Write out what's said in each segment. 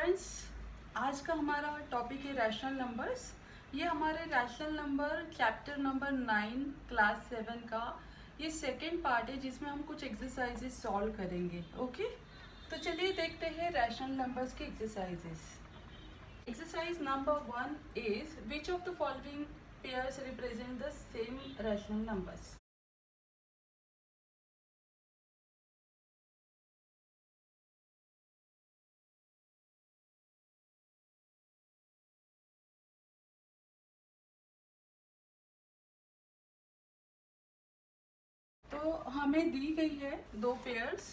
Friends, आज का हमारा टॉपिक है रैशनल नंबर्स। ये हमारे rational number chapter number 9 class 7 का ये सेकेंड पार्ट है, जिसमें हम कुछ एक्सरसाइजेस सॉल्व करेंगे। ओके, तो चलिए देखते हैं रैशनल नंबर्स के exercises. Exercise number 1 is which of the following pairs represent the same rational numbers. तो हमें दी गई है दो पेयर्स।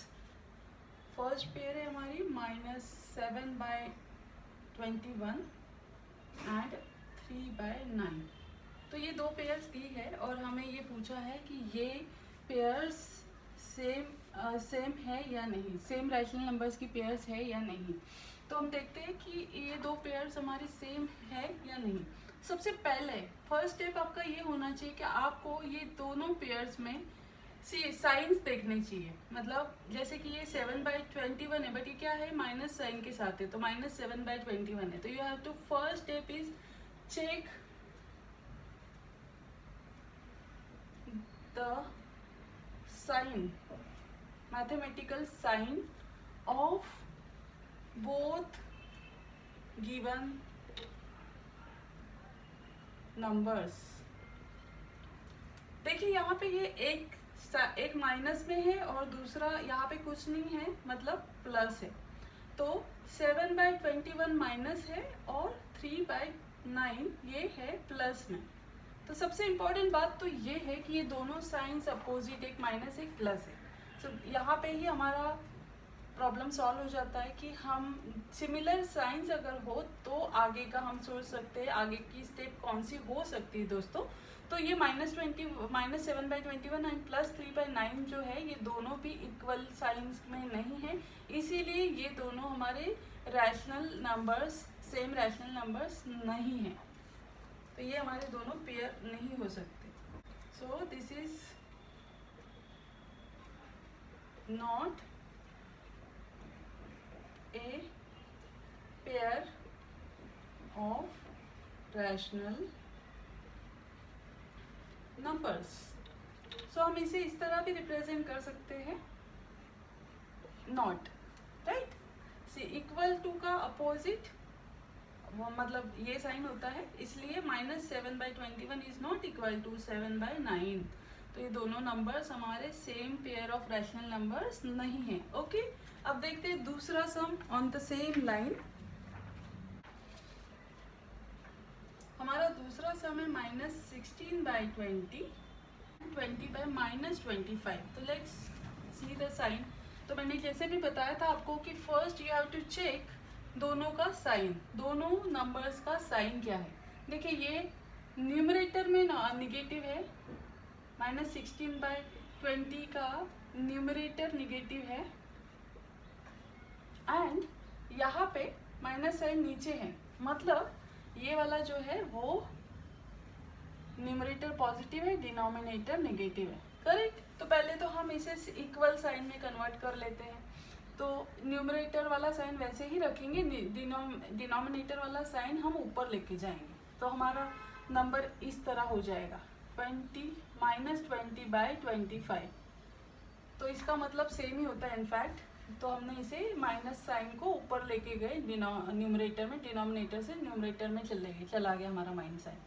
फर्स्ट पेयर है हमारी -7/21 एंड 3/9। तो ये दो पेयर्स दी है और हमें ये पूछा है कि ये पेयर्स सेम है या नहीं, सेम रैशनल नंबर्स की पेयर्स है या नहीं। तो हम देखते हैं कि ये दो पेयर्स हमारी सेम है या नहीं। सबसे पहले फर्स्ट स्टेप आपका ये होना चाहिए कि आपको ये दोनों पेयर्स में साइंस देखने चाहिए। मतलब जैसे कि ये 7/21 है, बट ये क्या है, माइनस साइन के साथ है, तो -7/21 है। तो you have to first step is check the sign, mathematical sign of both given numbers. देखिए यहाँ पे ये एक माइनस में है और दूसरा यहाँ पे कुछ नहीं है, मतलब प्लस है। तो 7/21 माइनस है और 3/9 ये है प्लस में। तो सबसे इम्पोर्टेंट बात तो ये है कि ये दोनों साइंस अपोजिट, एक माइनस एक प्लस है। तो यहाँ पे ही हमारा प्रॉब्लम सॉल्व हो जाता है कि हम सिमिलर साइंस अगर हो तो आगे का हम सोच सकते हैं, आगे की स्टेप कौन सी हो सकती है दोस्तों। तो ये -7/21 एंड +3/9 जो है, ये दोनों भी इक्वल साइंस में नहीं है, इसीलिए ये दोनों हमारे rational numbers, same rational numbers नहीं है। तो ये हमारे दोनों पेयर नहीं हो सकते। So this is not a pair of rational numbers। सो हम इसे इस तरह भी रिप्रेजेंट कर सकते हैं, not, right. See equal to का अपोजिट, मतलब ये साइन होता है, इसलिए -7/21 इज नॉट इक्वल टू 7/9। तो ये दोनों नंबर्स हमारे same pair of rational numbers नहीं है। ओके, अब देखते हैं दूसरा सम ऑन द सेम लाइन। हमारा दूसरा सम है -16/20, 20/-25। तो लेट्स सी द साइन। तो मैंने जैसे भी बताया था आपको कि first you have to check दोनों का साइन, दोनों नंबर्स का साइन क्या है। देखिए ये न्यूमरेटर में निगेटिव है, -16/20 का न्यूमरेटर निगेटिव है, एंड यहाँ पे माइनस साइन नीचे है, मतलब ये वाला जो है वो न्यूमरेटर पॉजिटिव है, डिनोमिनेटर नेगेटिव है, करेक्ट। तो पहले तो हम इसे इक्वल साइन में कन्वर्ट कर लेते हैं। तो न्यूमरेटर वाला साइन वैसे ही रखेंगे, डिनोमिनेटर वाला साइन हम ऊपर लेके जाएंगे, तो हमारा नंबर इस तरह हो जाएगा -20/25। तो इसका मतलब सेम ही होता है इनफैक्ट। तो हमने इसे माइनस साइन को ऊपर लेके गए न्यूमरेटर में, डिनोमिनेटर से न्यूमरेटर में चला गया हमारा माइनस साइन।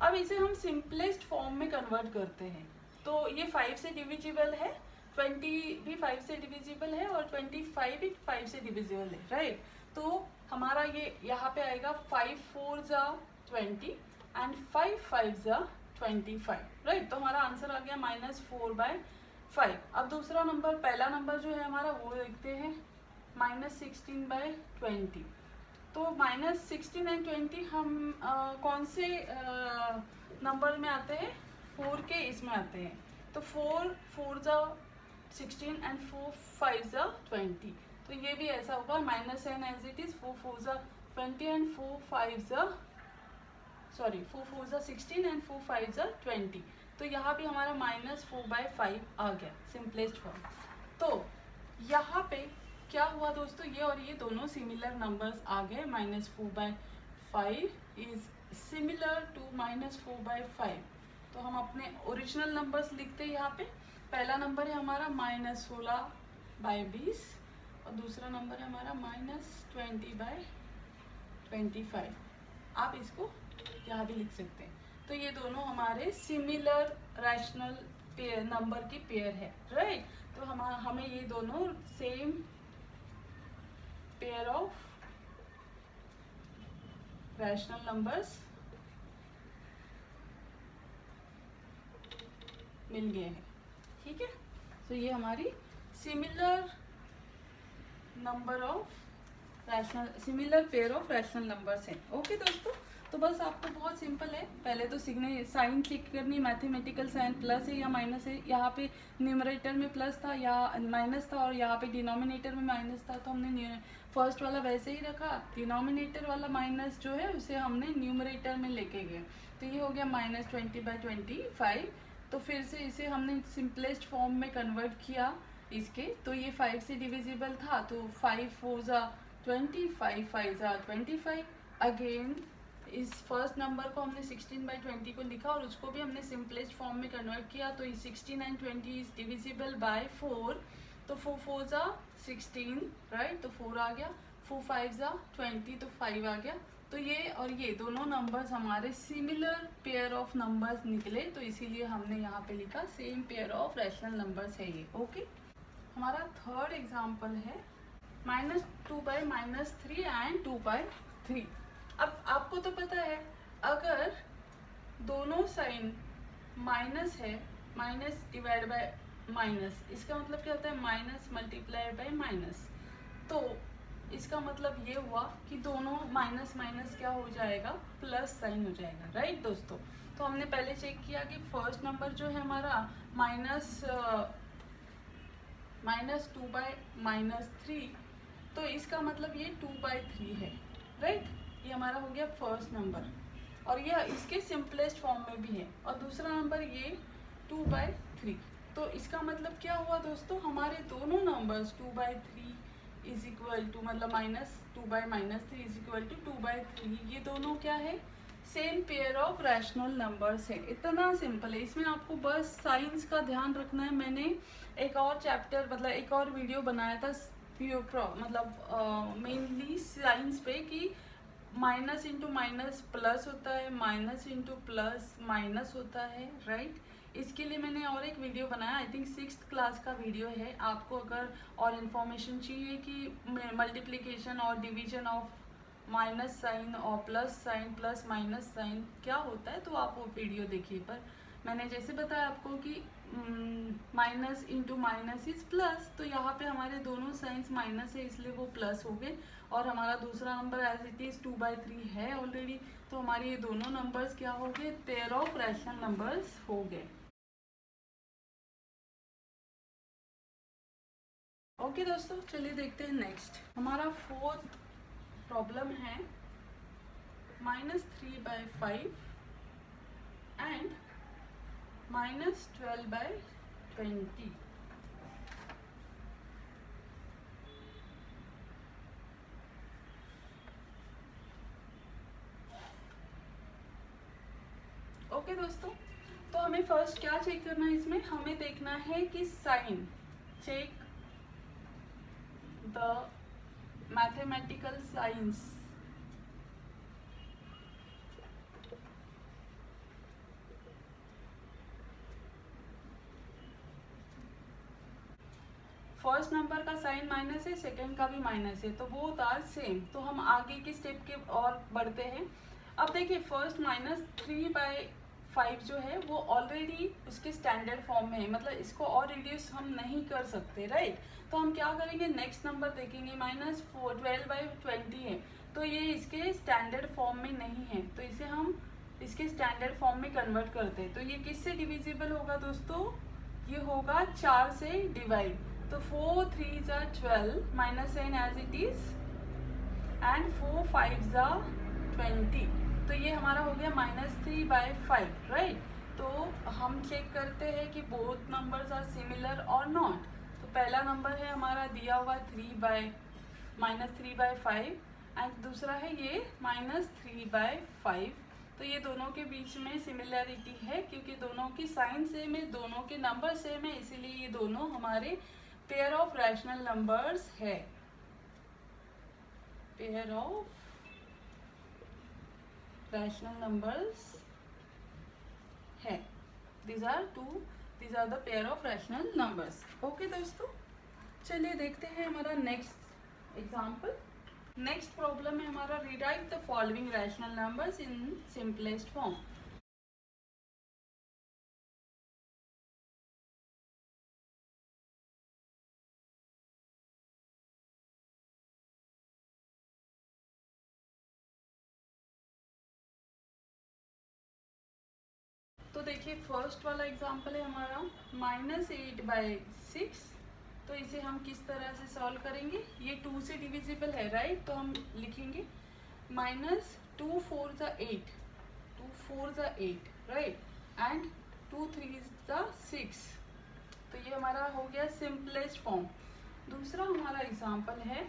अब इसे हम सिंपलेस्ट फॉर्म में कन्वर्ट करते हैं। तो ये 5 से डिविजिबल है, 20 भी 5 से डिविजिबल है और 25 भी 5 से डिविजिबल है, राइट। तो हमारा ये यहाँ पे आएगा 5 4 20 एंड 5 5 25, राइट। तो हमारा आंसर आ गया -4/5। अब दूसरा नंबर, पहला नंबर जो है हमारा, वो देखते हैं -16/20। तो -16 एंड 20 हम कौन से नंबर में आते हैं, 4 के इसमें आते हैं। तो 4 4 16 एंड 4 5 20। तो ये भी ऐसा होगा, minus and as it is, 4 4 20 and 4 5 16 and 4 5 20। तो यहाँ भी हमारा -4/5 आ गया, सिंपलेस्ट फॉर्म। तो यहाँ पे क्या हुआ दोस्तों, ये और ये दोनों सिमिलर नंबर्स आ गए। -4/5 इज सिमिलर टू -4/5। तो हम अपने ओरिजिनल नंबर्स लिखते हैं यहाँ पे। पहला नंबर है हमारा -16/20 और दूसरा नंबर है हमारा -20/25। आप इसको यहाँ भी लिख सकते हैं। तो ये दोनों हमारे सिमिलर रैशनल पेयर नंबर की पेयर है, राइट। तो हमें ये दोनों same pair of rational numbers मिल गए हैं, ठीक है। तो ये हमारी similar number of rational similar pair of rational numbers हैं। ओके दोस्तों, तो बस आपको बहुत सिंपल है, पहले तो सीखने साइन चेक करनी, मैथमेटिकल साइन प्लस है या माइनस है। यहाँ पे न्यूमरेटर में प्लस था या माइनस था और यहाँ पे डिनोमिनेटर में माइनस था, तो हमने फर्स्ट वाला वैसे ही रखा, डिनोमिनेटर वाला माइनस जो है उसे हमने न्यूमरेटर में लेके गए। तो ये हो गया -20/25। तो फिर से इसे हमने सिंपलेस्ट फॉर्म में कन्वर्ट किया इसके, तो ये 5 से डिविजिबल था, तो 5 4 ज़ा 20, 5 5 ज़ा 25। अगेन इस फर्स्ट नंबर को हमने 16/20 को लिखा और उसको भी हमने सिंपलेस्ट फॉर्म में कन्वर्ट किया। तो 16 and 20 इज डिविजिबल बाय 4, तो 4 4 ज़ा 16, राइट, तो 4 आ गया। 4 5 ज़ा 20, तो 5 आ गया। तो ये और ये दोनों नंबर्स हमारे सिमिलर पेयर ऑफ नंबर्स निकले, तो इसीलिए हमने यहाँ पे लिखा same pair of rational numbers है ये। ओके, हमारा थर्ड एग्जाम्पल है -2/-3 एंड 2/3। अब आपको तो पता है, अगर दोनों साइन माइनस है, माइनस डिवाइड बाय माइनस, इसका मतलब क्या होता है माइनस मल्टीप्लाइड बाय माइनस। तो इसका मतलब ये हुआ कि दोनों माइनस माइनस क्या हो जाएगा, प्लस साइन हो जाएगा, राइट दोस्तों। तो हमने पहले चेक किया कि फर्स्ट नंबर जो है हमारा -2/-3, तो इसका मतलब ये 2/3 है, राइट। ये हमारा हो गया फर्स्ट नंबर और ये इसके सिंपलेस्ट फॉर्म में भी है। और दूसरा नंबर ये 2/3। तो इसका मतलब क्या हुआ दोस्तों, हमारे दोनों नंबर्स 2/3 इज इक्वल टू मतलब -2/-3 इज इक्वल टू 2/3, ये दोनों क्या है, same pair of rational numbers है। इतना सिंपल है, इसमें आपको बस साइंस का ध्यान रखना है। मैंने एक और चैप्टर मतलब एक और वीडियो बनाया था मतलब मेनली साइंस पे कि माइनस इंटू माइनस प्लस होता है, माइनस इंटू प्लस माइनस होता है, राइट। इसके लिए मैंने और एक वीडियो बनाया, आई थिंक 6th क्लास का वीडियो है। आपको अगर और इन्फॉर्मेशन चाहिए कि मल्टीप्लिकेशन और डिवीजन ऑफ माइनस साइन और plus sign plus minus sign क्या होता है, तो आप वो वीडियो देखिए। पर मैंने जैसे बताया आपको कि minus into minus is plus, तो यहाँ पे हमारे दोनों साइंस माइनस है इसलिए वो प्लस हो गए। और हमारा दूसरा नंबर एज इट इज 2/3 है ऑलरेडी, तो हमारे ये दोनों नंबर्स क्या हो गए, पेयर ऑफ रैशनल नंबर्स हो गए। ओके दोस्तों, चलिए देखते हैं नेक्स्ट। हमारा फोर्थ प्रॉब्लम है -3/5 एंड -12/20। ओके दोस्तों, तो हमें फर्स्ट क्या चेक करना है, इसमें हमें देखना है कि sign, check the mathematical science. First number का साइन माइनस है, सेकंड का भी माइनस है, तो बोथ आर सेम। तो हम आगे की स्टेप के और बढ़ते हैं। अब देखिए फर्स्ट -3/5 जो है वो ऑलरेडी उसके स्टैंडर्ड फॉर्म में है, मतलब इसको और रिड्यूस हम नहीं कर सकते, राइट। तो हम क्या करेंगे, नेक्स्ट नंबर देखेंगे, -12/20 है, तो ये इसके स्टैंडर्ड फॉर्म में नहीं है, तो इसे हम इसके स्टैंडर्ड फॉर्म में कन्वर्ट करते हैं। तो ये किससे डिविजिबल होगा दोस्तों, ये होगा 4 से डिवाइड। तो 4 3 ज़ा 12, minus sign as it is, and 4 5 ज़ा 20, तो ये हमारा हो गया -3/5, राइट। तो हम चेक करते हैं कि बोथ नंबर्स आर सिमिलर और नॉट। तो पहला नंबर है हमारा दिया हुआ -3/5 एंड दूसरा है ये -3/5। तो ये दोनों के बीच में सिमिलैरिटी है क्योंकि दोनों की साइन सेम है, दोनों के नंबर सेम है, इसीलिए ये दोनों हमारे पेयर ऑफ रैशनल नंबर्स है। पेयर ऑफ रैशनल नंबर्स है। These are the pair of rational numbers। Okay दोस्तों, चलिए देखते हैं हमारा नेक्स्ट एग्जाम्पल। नेक्स्ट प्रॉब्लम है हमारा rewrite the following rational numbers in simplest form. तो देखिए फर्स्ट वाला एग्जाम्पल है हमारा -8/6। तो इसे हम किस तरह से सॉल्व करेंगे, ये 2 से डिविजिबल है राइट, तो हम लिखेंगे -2 4 8, 2 4 8 राइट, एंड 2 3 6। तो ये हमारा हो गया सिंपलेस्ट फॉर्म। दूसरा हमारा एग्जाम्पल है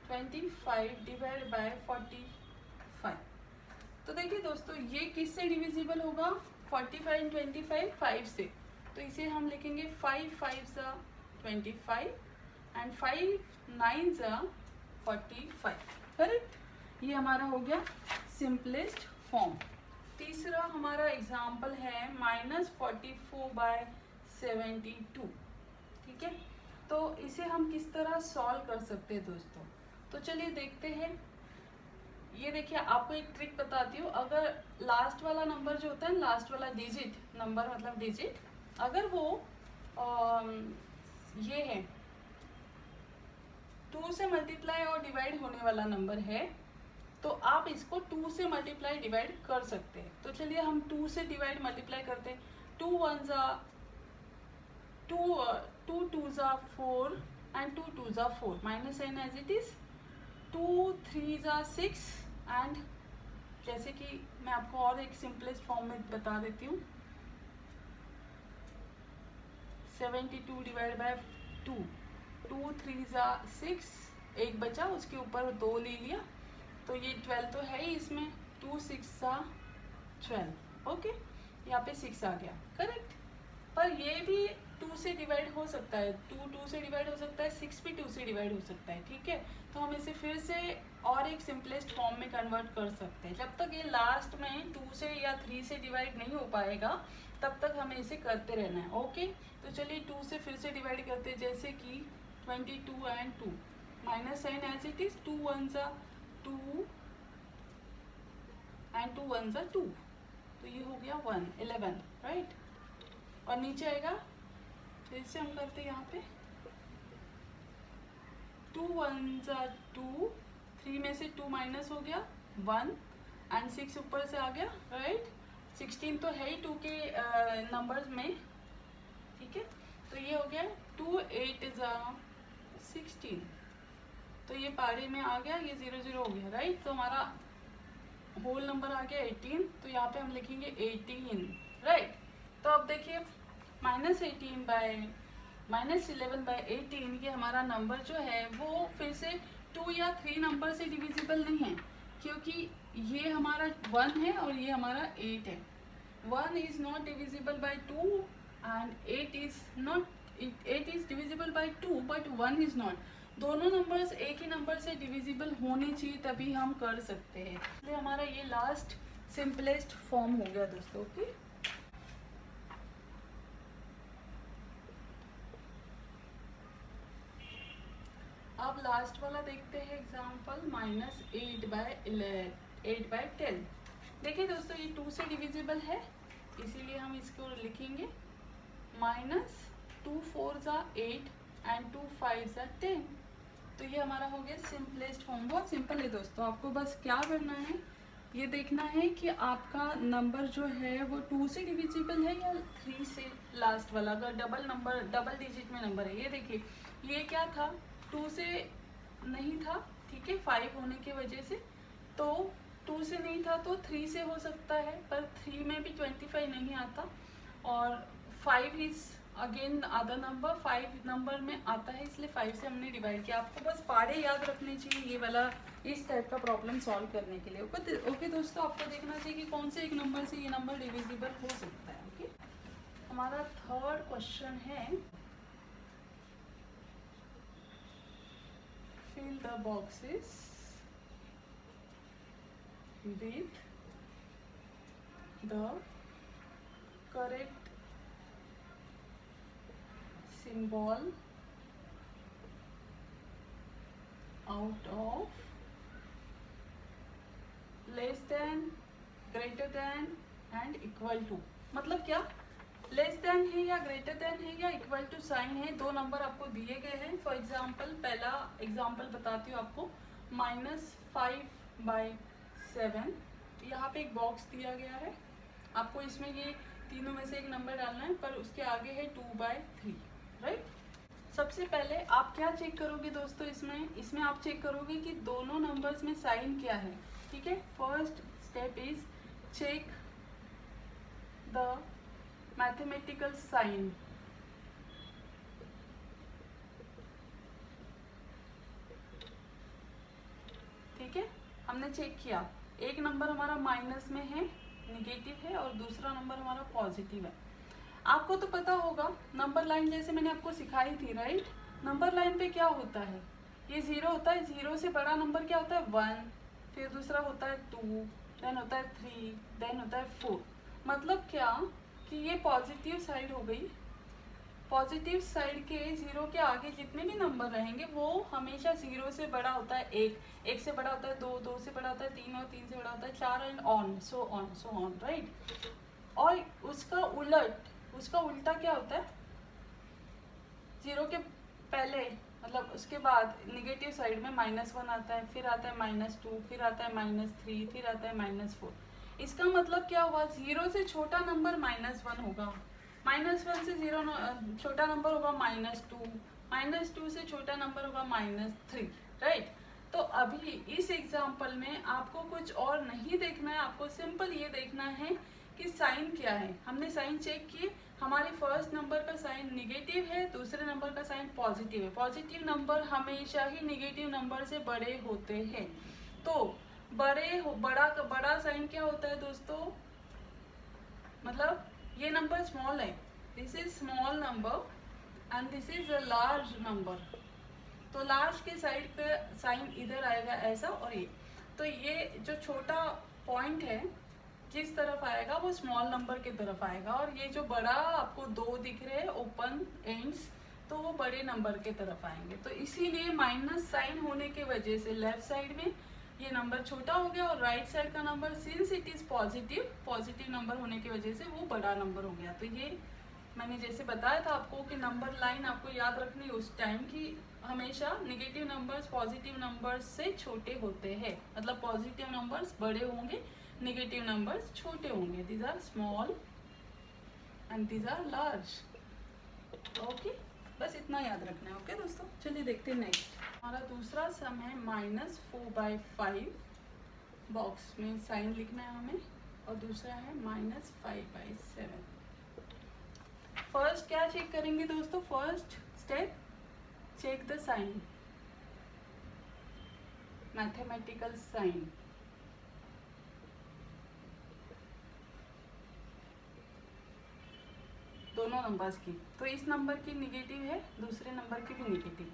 25/45। तो देखिए दोस्तों ये किससे डिविजिबल होगा, 45 एंड 25 5 से। तो इसे हम लिखेंगे 5 5 25 एंड 5 9 45। करेक्ट, ये हमारा हो गया सिंपलेस्ट फॉर्म। तीसरा हमारा एग्जाम्पल है -44/72। ठीक है, तो इसे हम किस तरह सॉल्व कर सकते हैं दोस्तों, तो चलिए देखते हैं। ये देखिए आपको एक ट्रिक बताती हूँ। अगर लास्ट वाला नंबर जो होता है, लास्ट वाला डिजिट, नंबर मतलब डिजिट, अगर वो ये है 2 से मल्टीप्लाई और डिवाइड होने वाला नंबर है, तो आप इसको 2 से मल्टीप्लाई डिवाइड कर सकते हैं। तो चलिए हम 2 से डिवाइड मल्टीप्लाई करते हैं। 2 1 2, 2 2 4 and 2 2 4, minus sign as it is, 2 3 6 and जैसे कि मैं आपको और एक सिंपलेस्ट फॉर्म में बता देती हूँ, 72 डिवाइड बाय 2, 2 3 6, एक बचा, उसके ऊपर 2 ले लिया, तो ये 12 तो है ही इसमें, 2 6 12। ओके, यहाँ पे 6 आ गया। करेक्ट, पर ये भी 2 से डिवाइड हो सकता है, 2 से डिवाइड हो सकता है, 6 भी 2 से डिवाइड हो सकता है। ठीक है, तो हम इसे फिर से और एक सिंपलेस्ट फॉर्म में कन्वर्ट कर सकते हैं। जब तक ये लास्ट में 2 से या 3 से डिवाइड नहीं हो पाएगा तब तक हमें इसे करते रहना है। ओके, तो चलिए 2 से फिर से डिवाइड करते हैं, जैसे कि 22 and 2, minus sign as it is, 2 1 2 and 2 1 2, तो ये हो गया 1 11 राइट। और नीचे आएगा, फिर से हम करते हैं यहाँ पे 2 1 2, 3 में से 2 माइनस हो गया 1 एंड 6 ऊपर से आ गया राइट। 16 तो है ही 2 के नंबर्स में। ठीक है, तो ये हो गया 2 8 16, तो ये पारे में आ गया, ये 0 0 हो गया राइट। तो हमारा होल नंबर आ गया 18, तो यहाँ पे हम लिखेंगे 18 राइट। तो अब देखिए -11/18 ये हमारा नंबर जो है वो फिर से 2 या 3 नंबर से डिविजिबल नहीं है, क्योंकि ये हमारा 1 है और ये हमारा 8 है। 1 is not divisible by 2 and 8 is divisible by 2 but 1 is not. दोनों नंबर्स एक ही नंबर से डिविजिबल होने चाहिए तभी हम कर सकते हैं। इसलिए हमारा ये लास्ट सिंपलेस्ट फॉर्म हो गया दोस्तों। ओके, अब लास्ट वाला देखते हैं एग्जाम्पल -8/10। देखिए दोस्तों ये 2 से डिविजिबल है, इसीलिए हम इसको लिखेंगे -2 4 8 एंड 2 5 10। तो ये हमारा हो गया सिंपलेस्ट फॉर्म। बहुत सिंपल है दोस्तों, आपको बस क्या करना है, ये देखना है कि आपका नंबर जो है वो 2 से डिविजिबल है या 3 से, लास्ट वाला अगर डबल डिजिट में नंबर है। ये देखिए ये क्या था, 2 से नहीं था, ठीक है, 5 होने की वजह से, तो 2 से नहीं था तो 3 से हो सकता है, पर 3 में भी 25 नहीं आता, और 5 इज अगेन आधा नंबर 5 नंबर में आता है, इसलिए 5 से हमने डिवाइड किया। आपको बस पाड़े याद रखने चाहिए ये वाला, इस टाइप का प्रॉब्लम सॉल्व करने के लिए। ओके दोस्तों, आपको देखना चाहिए कि कौन से एक नंबर से ये नंबर डिविजिबल हो सकता है। ओके, हमारा थर्ड क्वेश्चन है, fill the boxes with the correct symbol out of less than, greater than and equal to. मतलब क्या, लेस देन है या ग्रेटर देन है या इक्वल टू साइन है, दो नंबर आपको दिए गए हैं। फॉर एग्जांपल पहला एग्जांपल बताती हूँ आपको, -5/7। यहाँ पे एक बॉक्स दिया गया है, आपको इसमें ये तीनों में से एक नंबर डालना है, पर उसके आगे है 2/3, राइट। सबसे पहले आप क्या चेक करोगे दोस्तों, इसमें आप चेक करोगे कि दोनों नंबर्स में साइन क्या है। ठीक है, first step is check the mathematical sign. ठीक है, हमने चेक किया, एक नंबर हमारा माइनस में है, निगेटिव है, और दूसरा नंबर हमारा पॉजिटिव है। आपको तो पता होगा नंबर लाइन जैसे मैंने आपको सिखाई थी, राइट। नंबर लाइन पे क्या होता है, ये 0 होता है, 0 से बड़ा नंबर क्या होता है 1, फिर दूसरा होता है 2, देन होता है 3, देन होता है 4। मतलब क्या कि ये पॉजिटिव साइड हो गई। पॉजिटिव साइड के 0 के आगे जितने भी नंबर रहेंगे वो हमेशा 0 से बड़ा होता है 1, 1 से बड़ा होता है 2, 2 से बड़ा होता है 3, और 3 से बड़ा होता है 4, and on so on, right. और उसका उल्टा क्या होता है, 0 के पहले मतलब उसके बाद निगेटिव साइड में -1 आता है, फिर आता है -2, फिर आता है -3, फिर आता है -4। इसका मतलब क्या हुआ, 0 से छोटा नंबर -1 होगा, -1 से 0 छोटा नंबर होगा -2 से छोटा नंबर होगा -3, राइट। तो अभी इस एग्जाम्पल में आपको कुछ और नहीं देखना है, आपको सिंपल ये देखना है कि साइन क्या है। हमने साइन चेक किए, हमारे फर्स्ट नंबर का साइन निगेटिव है, दूसरे नंबर का साइन पॉजिटिव है। पॉजिटिव नंबर हमेशा ही निगेटिव नंबर से बड़े होते हैं। तो बड़ा साइन क्या होता है दोस्तों, मतलब ये नंबर स्मॉल है, this is small number and this is a large number. तो लार्ज के साइड पे साइन इधर आएगा ऐसा, और ये तो ये जो छोटा पॉइंट है जिस तरफ आएगा वो स्मॉल नंबर की तरफ आएगा, और ये जो बड़ा आपको 2 दिख रहे हैं ओपन एंड्स, तो वो बड़े नंबर के तरफ आएंगे। तो इसीलिए माइनस साइन होने के वजह से लेफ्ट साइड में ये नंबर छोटा हो गया, और राइट साइड का number since it is positive number होने की वजह से वो बड़ा नंबर हो गया। तो ये मैंने जैसे बताया था आपको कि नंबर लाइन आपको याद रखनी उस टाइम की, हमेशा निगेटिव नंबर्स पॉजिटिव नंबर्स से छोटे होते हैं, मतलब पॉजिटिव नंबर्स बड़े होंगे, नेगेटिव नंबर्स छोटे होंगे। These are small and these are large. Okay, बस इतना याद रखना है। ओके दोस्तों, चलिए देखते हैं नेक्स्ट। हमारा दूसरा सम है -4/5। बॉक्स में साइन लिखना है हमें, और दूसरा है -5/7। फर्स्ट क्या चेक करेंगे दोस्तों, first step check the sign, mathematical sign. दोनों नंबर्स की, तो इस नंबर की निगेटिव है, दूसरे नंबर की भी निगेटिव।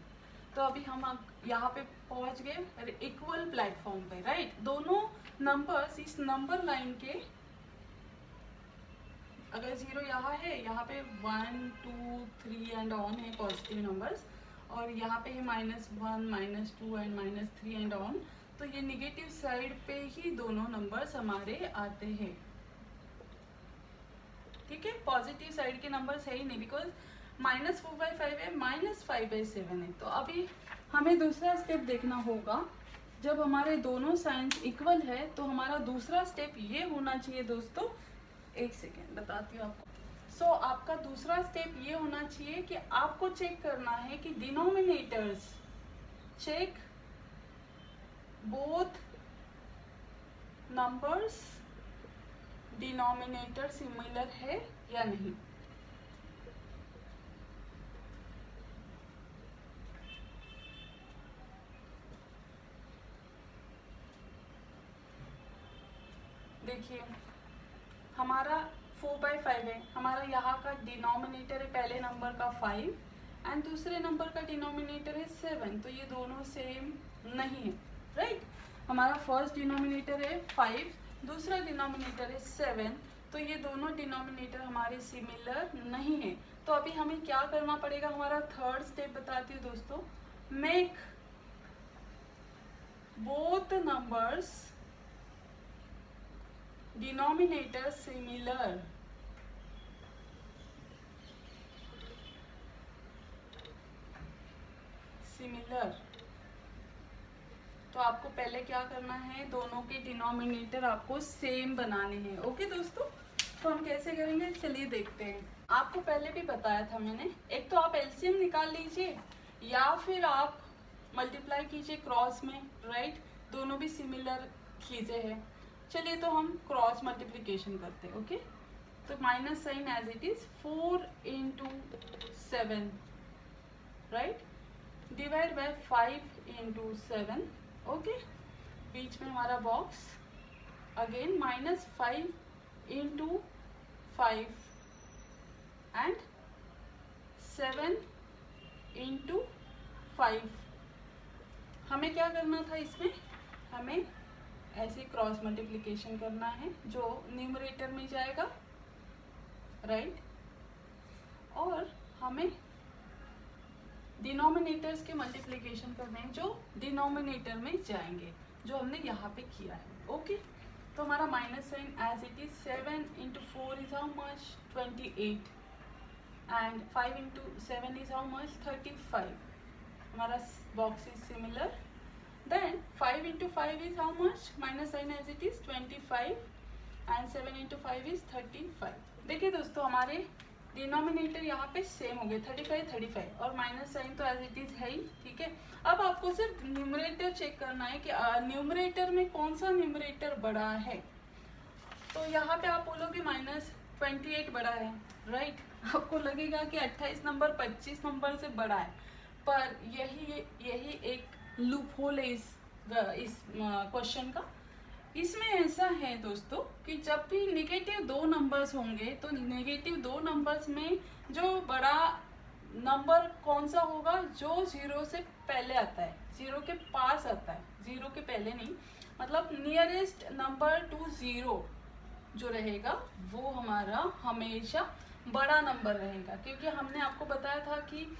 तो अभी हम यहाँ पे पहुँच गए इक्वल प्लेटफॉर्म पे, राइट। दोनों नंबर्स इस नंबर लाइन के, अगर 0 यहाँ है, यहाँ पे 1, 2, 3 एंड ऑन है पॉजिटिव नंबर्स, और यहाँ पे है -1, -2 एंड -3 एंड ऑन, तो ये निगेटिव साइड पे ही दोनों नंबर्स हमारे आते हैं। ठीक है, पॉजिटिव साइड के नंबर्स है ही नहीं, बिकॉज -4/5 है, -5/7 है। तो अभी हमें दूसरा स्टेप देखना होगा, जब हमारे दोनों साइंस इक्वल है तो हमारा दूसरा स्टेप ये होना चाहिए दोस्तों, एक सेकेंड बताती हूँ आपको। सो आपका दूसरा स्टेप ये होना चाहिए कि आपको चेक करना है कि denominators, check both numbers denominator similar है या नहीं। देखिए हमारा 4/5 है, हमारा यहाँ का डिनोमिनेटर है पहले नंबर का 5 एंड दूसरे नंबर का डिनोमिनेटर है 7, तो ये दोनों सेम नहीं है, राइट। हमारा फर्स्ट डिनोमिनेटर है 5, दूसरा डिनोमिनेटर है 7, तो ये दोनों डिनोमिनेटर हमारे सिमिलर नहीं है। तो अभी हमें क्या करना पड़ेगा, हमारा थर्ड स्टेप बताती हूँ दोस्तों, make both numbers denominator similar। तो आपको पहले क्या करना है, दोनों के डिनोमिनेटर आपको सेम बनाने हैं। ओके दोस्तों, तो हम कैसे करेंगे चलिए देखते हैं। आपको पहले भी बताया था मैंने, एक तो आप एलसीएम निकाल लीजिए या फिर आप मल्टीप्लाई कीजिए क्रॉस में, राइट। दोनों भी सिमिलर चीज़ें हैं। चलिए तो हम क्रॉस मल्टीप्लिकेशन करते हैं। ओके, तो minus sign as it is 4 × 7, right, divide by 5 × 7। Okay, बीच में हमारा बॉक्स, अगेन -5 × 5 एंड 7 × 5। हमें क्या करना था इसमें, हमें ऐसे क्रॉस मल्टीप्लिकेशन करना है जो न्यूमरेटर में जाएगा, राइट, और हमें डिनोमिनेटर्स के मल्टीप्लिकेशन करने हैं जो डिनोमिनेटर में जाएंगे, जो हमने यहाँ पे किया है। ओके, तो हमारा minus sign as it is 7 × 4 is how much 28 and 5 × 7 is how much 35। हमारा box is similar. Then 5 × 5 is how much, minus sign as it is 25 and 7 × 5 is 35। देखिए दोस्तों हमारे डिनोमिनेटर यहाँ पे सेम हो गए, 35 और माइनस साइन तो एज इट इज है ही, ठीक है। अब आपको सिर्फ न्यूमरेटर चेक करना है कि न्यूमरेटर में कौन सा न्यूमरेटर बड़ा है। तो यहाँ पे आप बोलोगे -28 बड़ा है, राइट। आपको लगेगा कि 28 नंबर 25 नंबर से बड़ा है, पर यही एक लूप होल है इस क्वेश्चन का। इसमें ऐसा है दोस्तों कि जब भी नेगेटिव 2 नंबर्स होंगे तो नेगेटिव 2 नंबर्स में जो बड़ा नंबर कौन सा होगा, जो 0 से पहले आता है, 0 के पास आता है, 0 के पहले नहीं, मतलब नियरेस्ट नंबर टू 0 जो रहेगा वो हमारा हमेशा बड़ा नंबर रहेगा। क्योंकि हमने आपको बताया था कि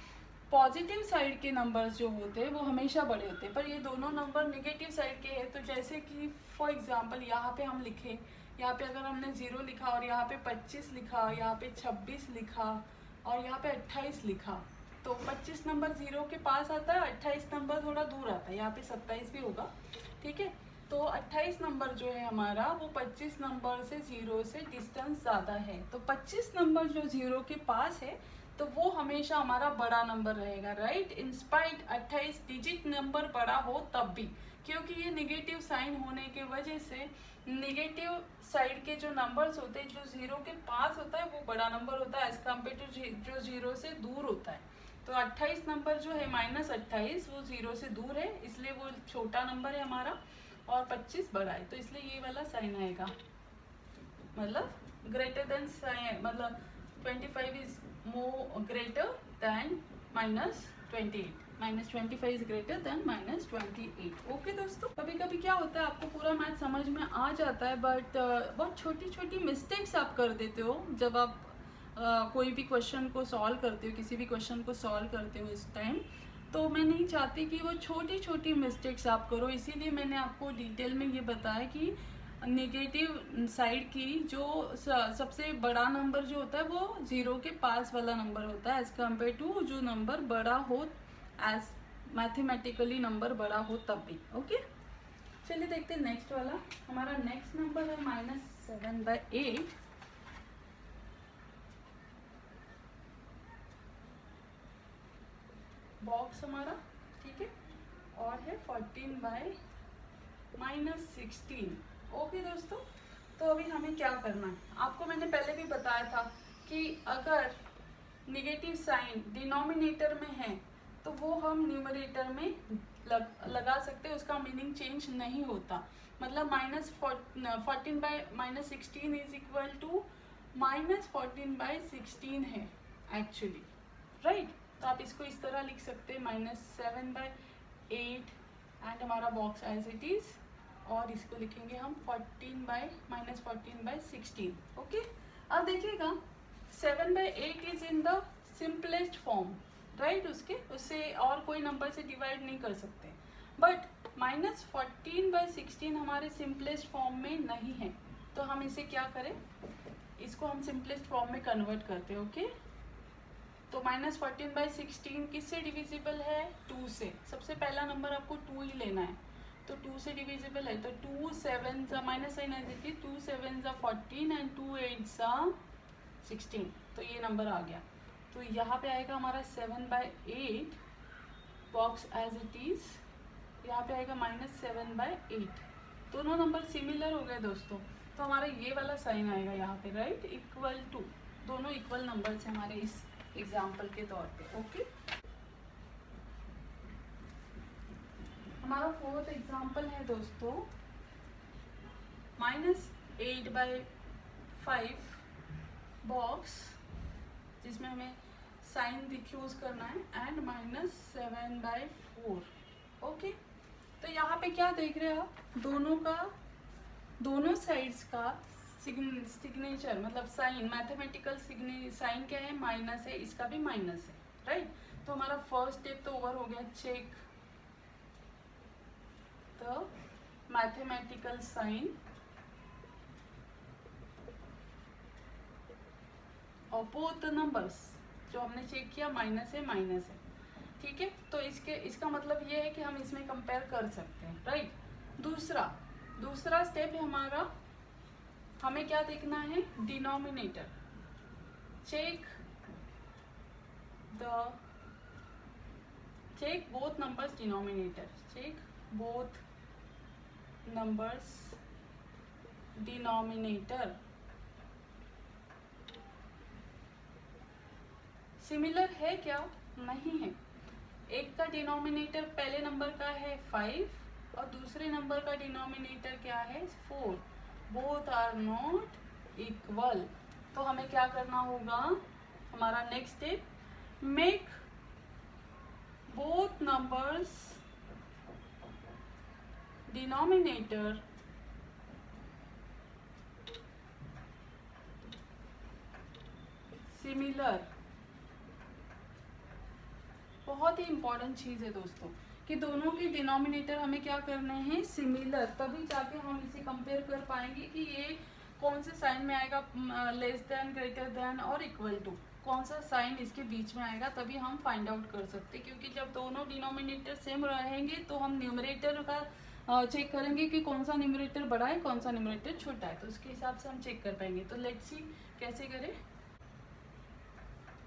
पॉजिटिव साइड के नंबर्स जो होते हैं वो हमेशा बड़े होते हैं, पर ये दोनों नंबर नेगेटिव साइड के हैं। तो जैसे कि फॉर एग्जांपल यहाँ पे हम लिखे, यहाँ पे अगर हमने 0 लिखा और यहाँ पे 25 लिखा, यहाँ पे 26 लिखा और यहाँ पे 28 लिखा, तो 25 नंबर 0 के पास आता है, 28 नंबर थोड़ा दूर आता है, यहाँ पे 27 भी होगा, ठीक है। तो 28 नंबर जो है हमारा वो 25 नंबर से 0 से डिस्टेंस ज़्यादा है। तो 25 नंबर जो 0 के पास है तो वो हमेशा हमारा बड़ा नंबर रहेगा, राइट। इंस्पाइट 28 डिजिट नंबर बड़ा हो तब भी, क्योंकि ये नेगेटिव साइन होने के वजह से नेगेटिव साइड के जो नंबर्स होते हैं, जो 0 के पास होता है वो बड़ा नंबर होता है एज कम्पेयर टू जो 0 से दूर होता है। तो 28 नंबर जो है -28 वो 0 से दूर है, इसलिए वो छोटा नंबर है हमारा, और 25 बड़ा है, तो इसलिए ये वाला साइन आएगा, मतलब ग्रेटर देन साइन, मतलब 25 is more greater than -28, -25 is greater than -28। Okay दोस्तों, कभी कभी क्या होता है आपको पूरा मैथ समझ में आ जाता है, बट बहुत छोटी छोटी मिस्टेक्स आप कर देते हो जब आप कोई भी क्वेश्चन को सॉल्व करते हो, किसी भी क्वेश्चन को सॉल्व करते हो इस टाइम। तो मैं नहीं चाहती कि वो छोटी छोटी मिस्टेक्स आप करो, इसीलिए मैंने आपको डिटेल में ये बताया कि नेगेटिव साइड की जो सबसे बड़ा नंबर जो होता है वो 0 के पास वाला नंबर होता है एज कम्पेयर टू जो नंबर बड़ा हो, एज मैथमेटिकली नंबर बड़ा हो तब भी। ओके, चलिए देखते हैं नेक्स्ट वाला। हमारा नेक्स्ट नंबर है -7/8। बॉक्स हमारा, ठीक है, और है 14/-16। ओके दोस्तों, तो अभी हमें क्या करना है, आपको मैंने पहले भी बताया था कि अगर नेगेटिव साइन डिनोमिनेटर में है तो वो हम न्यूमरेटर में लगा सकते हैं, उसका मीनिंग चेंज नहीं होता। मतलब -14/-16 इज इक्वल टू -14/16 है एक्चुअली, राइट। तो आप इसको इस तरह लिख सकते हैं -7/8 एंड हमारा बॉक्स एज इट इज, और इसको लिखेंगे हम -14/16। ओके, अब देखिएगा 7/8 is in the simplest form, right. उससे और कोई नंबर से डिवाइड नहीं कर सकते, बट -14/16 हमारे सिंपलेस्ट फॉर्म में नहीं है। तो हम इसे क्या करें, इसको हम सिंपलेस्ट फॉर्म में कन्वर्ट करते हैं। ओके, तो -14/16 किससे डिविजिबल है, 2 से। सबसे पहला नंबर आपको 2 ही लेना है, तो 2 से डिविजिबल है, तो 2 7 माइनस साइन आ जाती है, 2 7 14 एंड 2 8 16, तो ये नंबर आ गया। तो यहाँ पे आएगा हमारा 7/8 बॉक्स एज इट इज, यहाँ पे आएगा -7/8। दोनों नंबर सिमिलर हो गए दोस्तों, तो हमारा ये वाला साइन आएगा यहाँ पे, राइट, इक्वल टू। दोनों इक्वल नंबर्स हैं हमारे इस एग्जाम्पल के तौर पे। ओके, हमारा 4th एग्जाम्पल है दोस्तों -8/5 बॉक्स, जिसमें हमें साइन यूज करना है, एंड -7/4। ओके, तो यहाँ पे क्या देख रहे हैं आप, दोनों साइड्स का सिग्नेचर मतलब साइन, मैथमेटिकल साइन क्या है, माइनस है, इसका भी माइनस है, राइट। तो हमारा फर्स्ट स्टेप तो ओवर हो गया, चेक द मैथमेटिकल साइन और बोथ नंबर्स। जो हमने चेक किया माइनस है, माइनस है, ठीक है। तो इसका मतलब ये है कि हम इसमें कंपेयर कर सकते हैं, राइट। दूसरा स्टेप है हमारा, हमें क्या देखना है, denominator. Check both numbers denominator, check both numbers denominator similar है क्या, नहीं है। एक का डिनोमिनेटर पहले नंबर का है 5 और दूसरे नंबर का डिनोमिनेटर क्या है 4, बोथ आर नॉट इक्वल। तो हमें क्या करना होगा, हमारा next step, make both numbers denominator similar. बहुत ही इंपॉर्टेंट चीज़ है दोस्तों कि दोनों के डिनोमिनेटर हमें क्या करने हैं, सिमिलर, तभी जाके हम इसे कंपेयर कर पाएंगे कि ये कौन से साइन में आएगा, लेस देन, ग्रेटर देन और इक्वल टू, कौन सा साइन इसके बीच में आएगा, तभी हम फाइंड आउट कर सकते हैं। क्योंकि जब दोनों डिनोमिनेटर सेम रहेंगे तो हम न्यूमरेटर का चेक करेंगे कि कौन सा न्यूमरेटर बड़ा है, कौन सा न्यूमरेटर छोटा है, तो उसके हिसाब से हम चेक कर पाएंगे। तो लेट्स सी कैसे करें।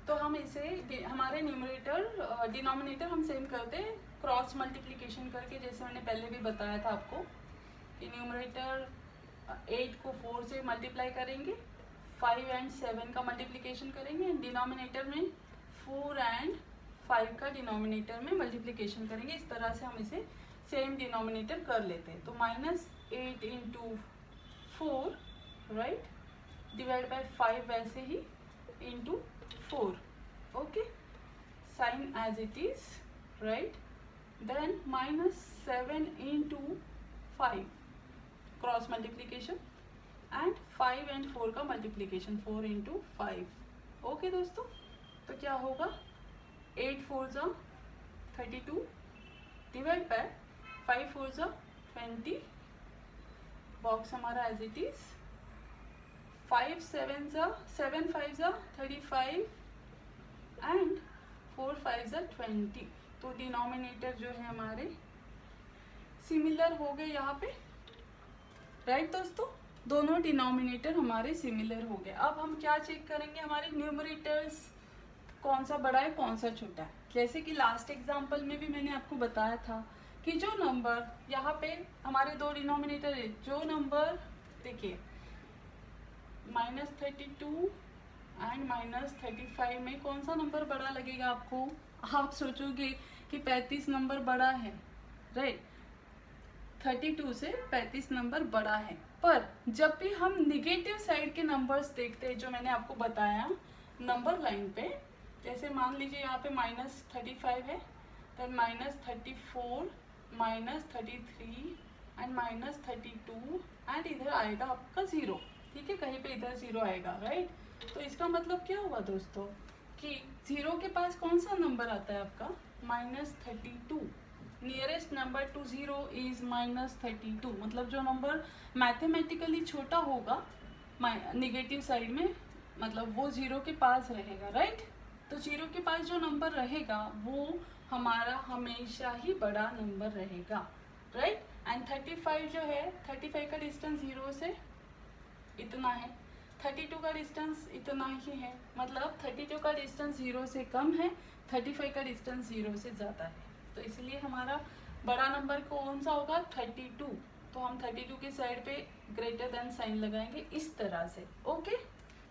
तो हम इसे हमारे न्यूमरेटर डिनोमिनेटर हम सेम करते हैं क्रॉस मल्टीप्लिकेशन करके, जैसे मैंने पहले भी बताया था आपको कि न्यूमरेटर 8 को 4 से मल्टीप्लाई करेंगे, 5 एंड 7 का मल्टीप्लिकेशन करेंगे, डिनोमिनेटर में 4 एंड 5 का डिनोमिनेटर में मल्टीप्लिकेशन करेंगे। इस तरह से हम इसे सेम डिनोमिनेटर कर लेते हैं। तो -8 × 4, राइट, डिवाइड बाय 5 वैसे ही into 4, okay, sign as it is, right, then -7 × 5 cross multiplication and 5 and 4 का multiplication, 4 × 5, okay दोस्तों। तो क्या होगा, 8 4 × 32 डिवाइड बाय 5 4 × 20, बॉक्स हमारा एज इट इज, 5 7 5 35 एंड 4 5 20। तो डिनोमिनेटर जो है हमारे सिमिलर हो गए यहाँ पे, राइट दोस्तों। दोनों डिनोमिनेटर हमारे सिमिलर हो गए। अब हम क्या चेक करेंगे, हमारे न्यूमरेटर्स कौन सा बड़ा है कौन सा छोटा है। जैसे कि लास्ट एग्जांपल में भी मैंने आपको बताया था कि जो नंबर यहाँ पे हमारे दो डिनोमिनेटर है, जो नंबर देखिए -32 एंड -35 में कौन सा नंबर बड़ा लगेगा आपको। आप सोचोगे कि 35 नंबर बड़ा है, राइट। 32 से 35 नंबर बड़ा है। पर जब भी हम निगेटिव साइड के नंबर्स देखते हैं, जो मैंने आपको बताया नंबर लाइन पे, जैसे मान लीजिए यहाँ पे -35 है, देन -34, -33 एंड -32 एंड इधर आएगा आपका 0, ठीक है, कहीं पे इधर 0 आएगा, राइट। तो इसका मतलब क्या हुआ दोस्तों कि 0 के पास कौन सा नंबर आता है आपका, -32। नियरेस्ट नंबर टू 0 इज -32, मतलब जो नंबर मैथमेटिकली छोटा होगा निगेटिव साइड में, मतलब वो 0 के पास रहेगा, राइट। तो 0 के पास जो नंबर रहेगा वो हमारा हमेशा ही बड़ा नंबर रहेगा, राइट। एंड 35 जो है, 35 का डिस्टेंस 0 से इतना है, 32 का डिस्टेंस इतना ही है, मतलब 32 का डिस्टेंस 0 से कम है, 35 का डिस्टेंस 0 से ज़्यादा है। तो इसलिए हमारा बड़ा नंबर कौन सा होगा, 32। तो हम 32 की साइड पे ग्रेटर देन साइन लगाएंगे इस तरह से, ओके।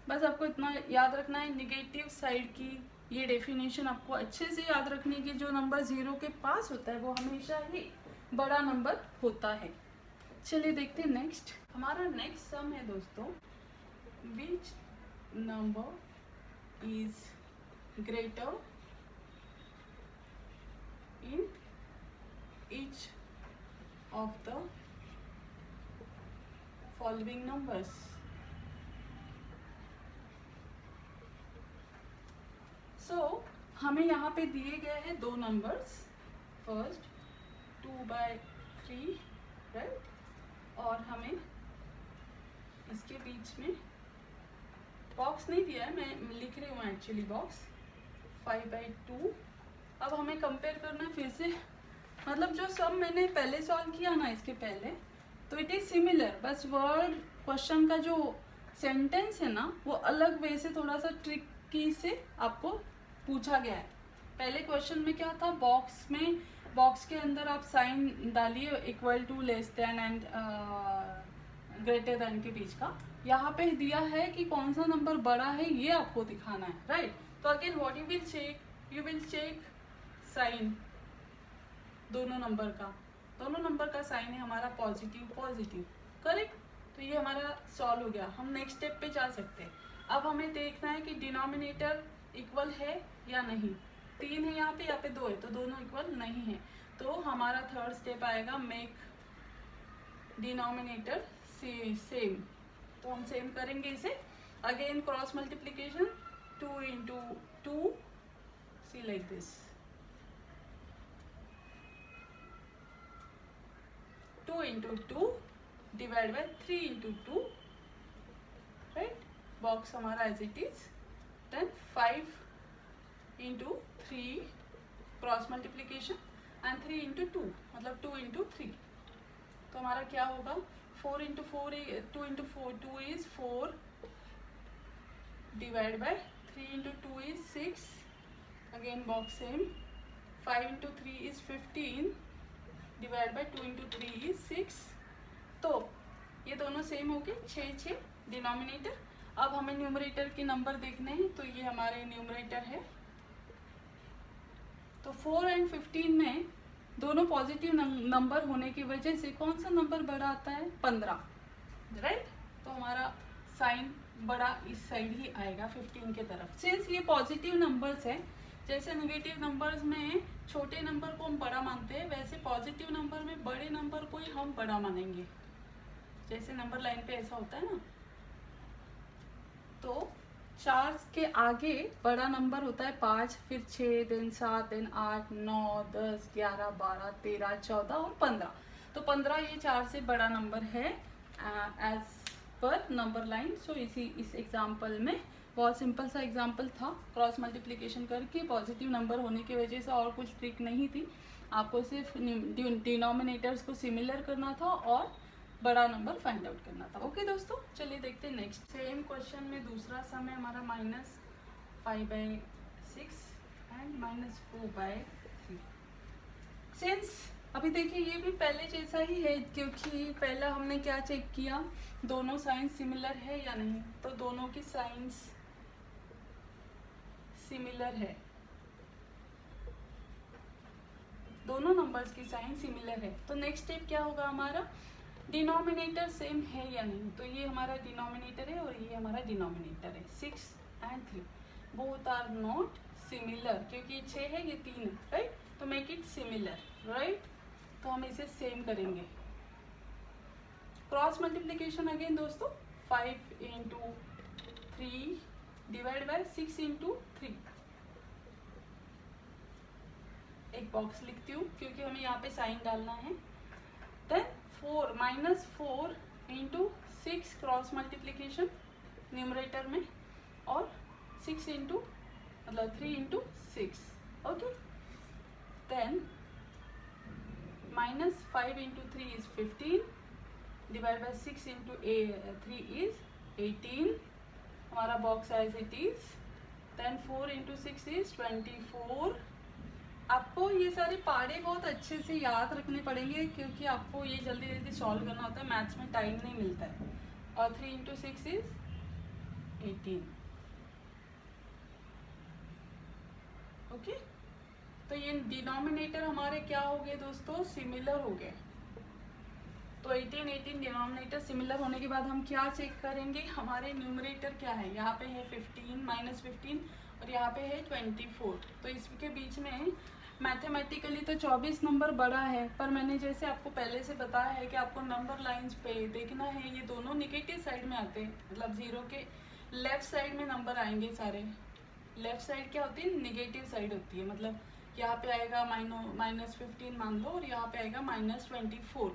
बस आपको इतना याद रखना है, निगेटिव साइड की ये डेफिनेशन आपको अच्छे से याद रखनी है कि जो नंबर 0 के पास होता है वो हमेशा ही बड़ा नंबर होता है। चलिए देखते हैं नेक्स्ट। हमारा नेक्स्ट सम है दोस्तों, which number is greater in each of the following numbers. So हमें यहाँ पे दिए गए हैं दो नंबर्स, फर्स्ट 2/3, राइट, और हमें इसके बीच में बॉक्स नहीं दिया है, मैं लिख रही हूँ एक्चुअली बॉक्स 5/2। अब हमें कंपेयर करना है फिर से, मतलब जो सम मैंने पहले सॉल्व किया ना इसके पहले, तो इट इज सिमिलर, बस वर्ड क्वेश्चन का जो सेंटेंस है ना वो अलग वे से थोड़ा सा ट्रिकी से आपको पूछा गया है। पहले क्वेश्चन में क्या था, बॉक्स के अंदर आप साइन डालिए equal to, less than and greater than के बीच का। यहाँ पे दिया है कि कौन सा नंबर बड़ा है ये आपको दिखाना है, राइट। तो again what you will check sign दोनों नंबर का साइन है हमारा पॉजिटिव, करेक्ट। तो ये हमारा सॉल्व हो गया। हम नेक्स्ट स्टेप पे जा सकते हैं। अब हमें देखना है कि डिनोमिनेटर इक्वल है या नहीं। 3 है यहाँ पे 2 है, तो दोनों इक्वल नहीं है। तो हमारा थर्ड स्टेप आएगा मेक डिनोमिनेटर सेम। तो हम सेम करेंगे इसे। Again cross multiplication, 2 into 2, see like this, 2 into 2 divide by 3 into 2, right. Box हमारा as it is. Then 5 into 3 cross multiplication and 3 into 2, मतलब 2 into 3। तो हमारा क्या होगा, 4 into 4 2 into 4 2 is 4 divide by 3 into 2 is 6, again box same. 5 into 3 is 15 divide bye 2 into 3 is 6। तो ये दोनों same हो गए, 6 डिनोमिनेटर। अब हमें न्यूमरेटर के नंबर देखने हैं, तो ये हमारे न्यूमरेटर है। तो 4 and 15 में दोनों पॉजिटिव नंबर होने की वजह से कौन सा नंबर बड़ा आता है, 15, राइट। तो हमारा साइन बड़ा इस साइड ही आएगा 15 के तरफ। सिंस ये पॉजिटिव नंबर्स है, जैसे नेगेटिव नंबर्स में छोटे नंबर को हम बड़ा मानते हैं, वैसे पॉजिटिव नंबर में बड़े नंबर को ही हम बड़ा मानेंगे। जैसे नंबर लाइन पे ऐसा होता है ना। तो 4 के आगे बड़ा नंबर होता है 5, फिर 6, देन 7, देन 8, 9, 10, 11, 12, 13, 14 और 15। तो 15 ये 4 से बड़ा नंबर है एज पर नंबर लाइन। सो इस एग्जाम्पल में बहुत सिंपल सा एग्जाम्पल था, क्रॉस मल्टीप्लिकेशन करके पॉजिटिव नंबर होने की वजह से, और कुछ ट्रिक नहीं थी। आपको सिर्फ डिनोमिनेटर्स को सिमिलर करना था और बड़ा नंबर फाइंड आउट करना था। ओके दोस्तों, चलिए देखते हैं नेक्स्ट। सेम क्वेश्चन में दूसरा सम है हमारा -5/6 एंड -4/3। सिंस अभी देखिए ये भी पहले जैसा ही है, क्योंकि पहला हमने क्या चेक किया, दोनों साइंस सिमिलर है या नहीं। तो दोनों की साइंस सिमिलर है। दोनों नंबर्स की साइन सिमिलर है। तो नेक्स्ट स्टेप क्या होगा हमारा, डिनोमिनेटर सेम है या नहीं। तो ये हमारा डिनोमिनेटर है और ये हमारा डिनोमिनेटर है 6 and 3 both are not similar, क्योंकि 6 है ये 3 है, राइट। तो मेक इट सिमिलर, राइट। तो हम इसे सेम करेंगे। क्रॉस मल्टीप्लीकेशन अगेन दोस्तों, 5 into 3 डिवाइड बाय 6 into 3। एक बॉक्स लिखती हूँ क्योंकि हमें यहाँ पे साइन डालना है। Then 4 -4 into 6 cross multiplication numerator में, और 6 into मतलब 3 into 6, okay. Then -5 into 3 is 15 divide by 6 into 3 is 18। हमारा box as it is. Then 4 into 6 is 24। आपको ये सारे पहाड़े बहुत अच्छे से याद रखने पड़ेंगे क्योंकि आपको ये जल्दी जल्दी सॉल्व करना होता है, मैथ्स में टाइम नहीं मिलता है। और 3 into 6 is 18, ओके। तो ये डिनोमिनेटर हमारे क्या हो गए दोस्तों, सिमिलर हो गए। तो 18 डिनोमिनेटर सिमिलर होने के बाद हम क्या चेक करेंगे, हमारे न्यूमरेटर क्या है। यहाँ पे है 15 -15 और यहाँ पे है 24। तो इसके बीच में मैथमेटिकली तो 24 नंबर बड़ा है, पर मैंने जैसे आपको पहले से बताया है कि आपको नंबर लाइंस पे देखना है, ये दोनों निगेटिव साइड में आते हैं, मतलब 0 के लेफ्ट साइड में नंबर आएंगे सारे। लेफ्ट साइड क्या होती है, निगेटिव साइड होती है। मतलब यहाँ पे आएगा -15 मान लो, और यहाँ पे आएगा -24।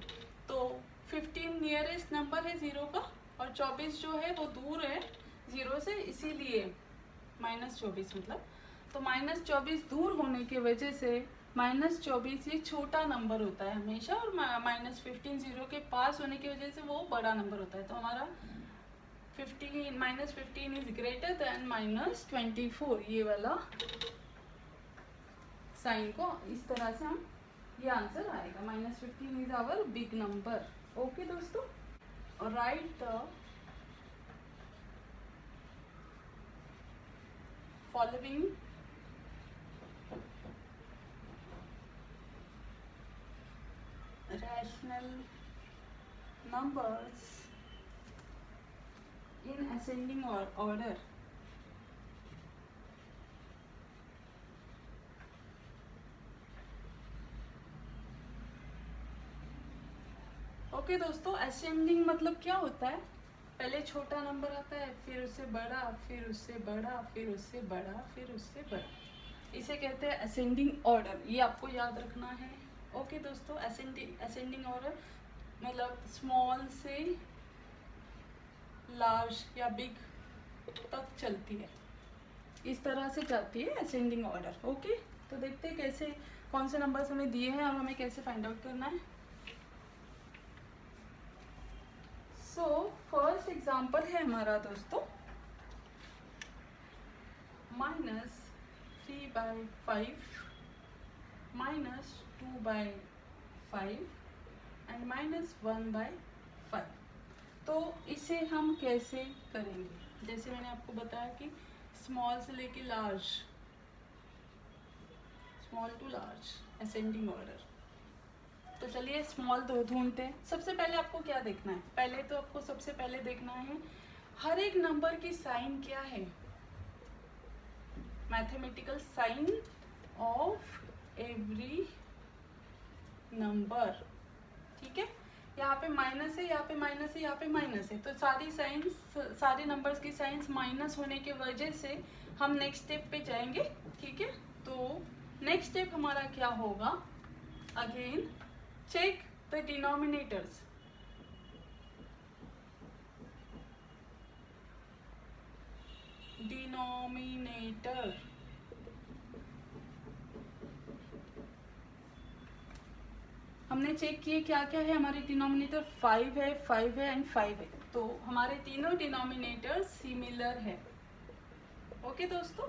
तो 15 नियरेस्ट नंबर है 0 का, और 24 जो है वो दूर है 0 से, इसीलिए -24 मतलब। तो -24 दूर होने की वजह से -24 ये छोटा नंबर होता है हमेशा, और -15 0 के पास होने की वजह से वो बड़ा नंबर होता है। तो हमारा -15 इज ग्रेटर देन -24। ये वाला साइन को इस तरह से हम, ये आंसर आएगा। -15 is our big number, okay दोस्तों। और write the following rational numbers in ascending order। Okay दोस्तों, असेंडिंग मतलब क्या होता है, पहले छोटा नंबर आता है, फिर उससे बड़ा, फिर उससे बड़ा, फिर उससे बड़ा, फिर उससे बड़ा, इसे कहते हैं असेंडिंग ऑर्डर। ये आपको याद रखना है, ओके दोस्तों। असेंडिंग ऑर्डर मतलब स्मॉल से लार्ज या बिग तक चलती है, इस तरह से जाती है असेंडिंग ऑर्डर, ओके। तो देखते हैं कैसे, कौन से नंबर्स हमें दिए हैं और हमें कैसे फाइंड आउट करना है। सो फर्स्ट एग्जांपल है हमारा दोस्तों -3/5 -2/5 एंड -1/5। तो इसे हम कैसे करेंगे, जैसे मैंने आपको बताया कि स्मॉल से लेके large, small to large ascending order. तो चलिए स्मॉल ढूंढते हैं। सबसे पहले आपको क्या देखना है, पहले तो आपको सबसे पहले देखना है हर एक नंबर की साइन क्या है, mathematical sign of every number, ठीक है। यहाँ पे माइनस है, यहाँ पे माइनस है, यहाँ पे माइनस है, तो सारी साइंस, सारे नंबर्स की साइंस माइनस होने की वजह से हम नेक्स्ट स्टेप पे जाएंगे, ठीक है। तो नेक्स्ट स्टेप हमारा क्या होगा, again check the denominators. Denominator हमने चेक किए क्या क्या है, हमारे डिनोमिनेटर 5 है, 5 है एंड 5 है। तो हमारे तीनों डिनोमिनेटर सिमिलर है, ओके दोस्तों।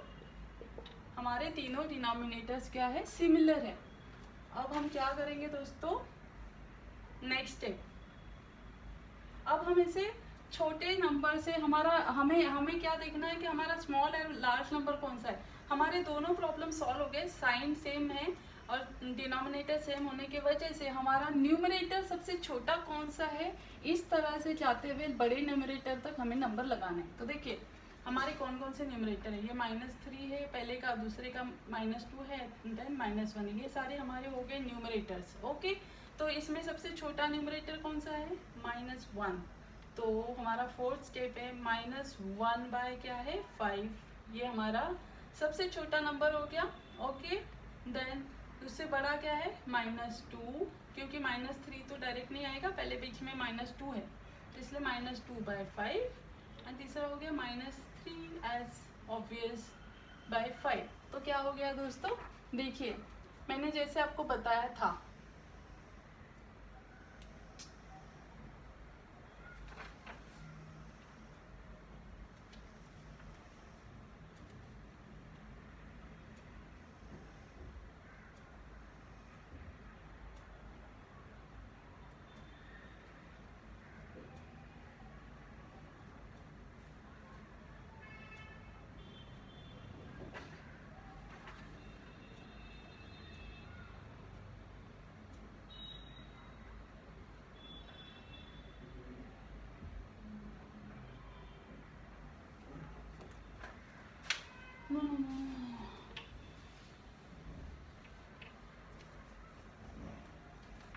हमारे तीनों डिनोमिनेटर्स क्या है, सिमिलर है। अब हम क्या करेंगे दोस्तों, नेक्स्ट स्टेप, अब हम इसे छोटे नंबर से, हमारा हमें क्या देखना है कि हमारा स्मॉल और लार्ज नंबर कौन सा है। हमारे दोनों प्रॉब्लम सॉल्व हो गए, साइन सेम है और डिनोमिनेटर सेम होने की वजह से हमारा न्यूमरेटर सबसे छोटा कौन सा है, इस तरह से जाते हुए बड़े न्यूमरेटर तक हमें नंबर लगाना है। तो देखिए हमारे कौन कौन से न्यूमरेटर है, ये -3 है पहले का, दूसरे का -2 है, देन -1 है, ये सारे हमारे हो गए न्यूमरेटर्स। ओके, तो इसमें सबसे छोटा न्यूमरेटर कौन सा है, -1। तो हमारा फोर्थ स्टेप है -1 बाय क्या है 5, ये हमारा सबसे छोटा नंबर हो गया। ओके, देन उससे बड़ा क्या है -2, क्योंकि -3 तो डायरेक्ट नहीं आएगा, पहले बीच में -2 है तो इसलिए -2 बाय 5, एंड तीसरा हो गया -3 एज ऑब्वियस बाय 5। तो क्या हो गया दोस्तों, देखिए मैंने जैसे आपको बताया था,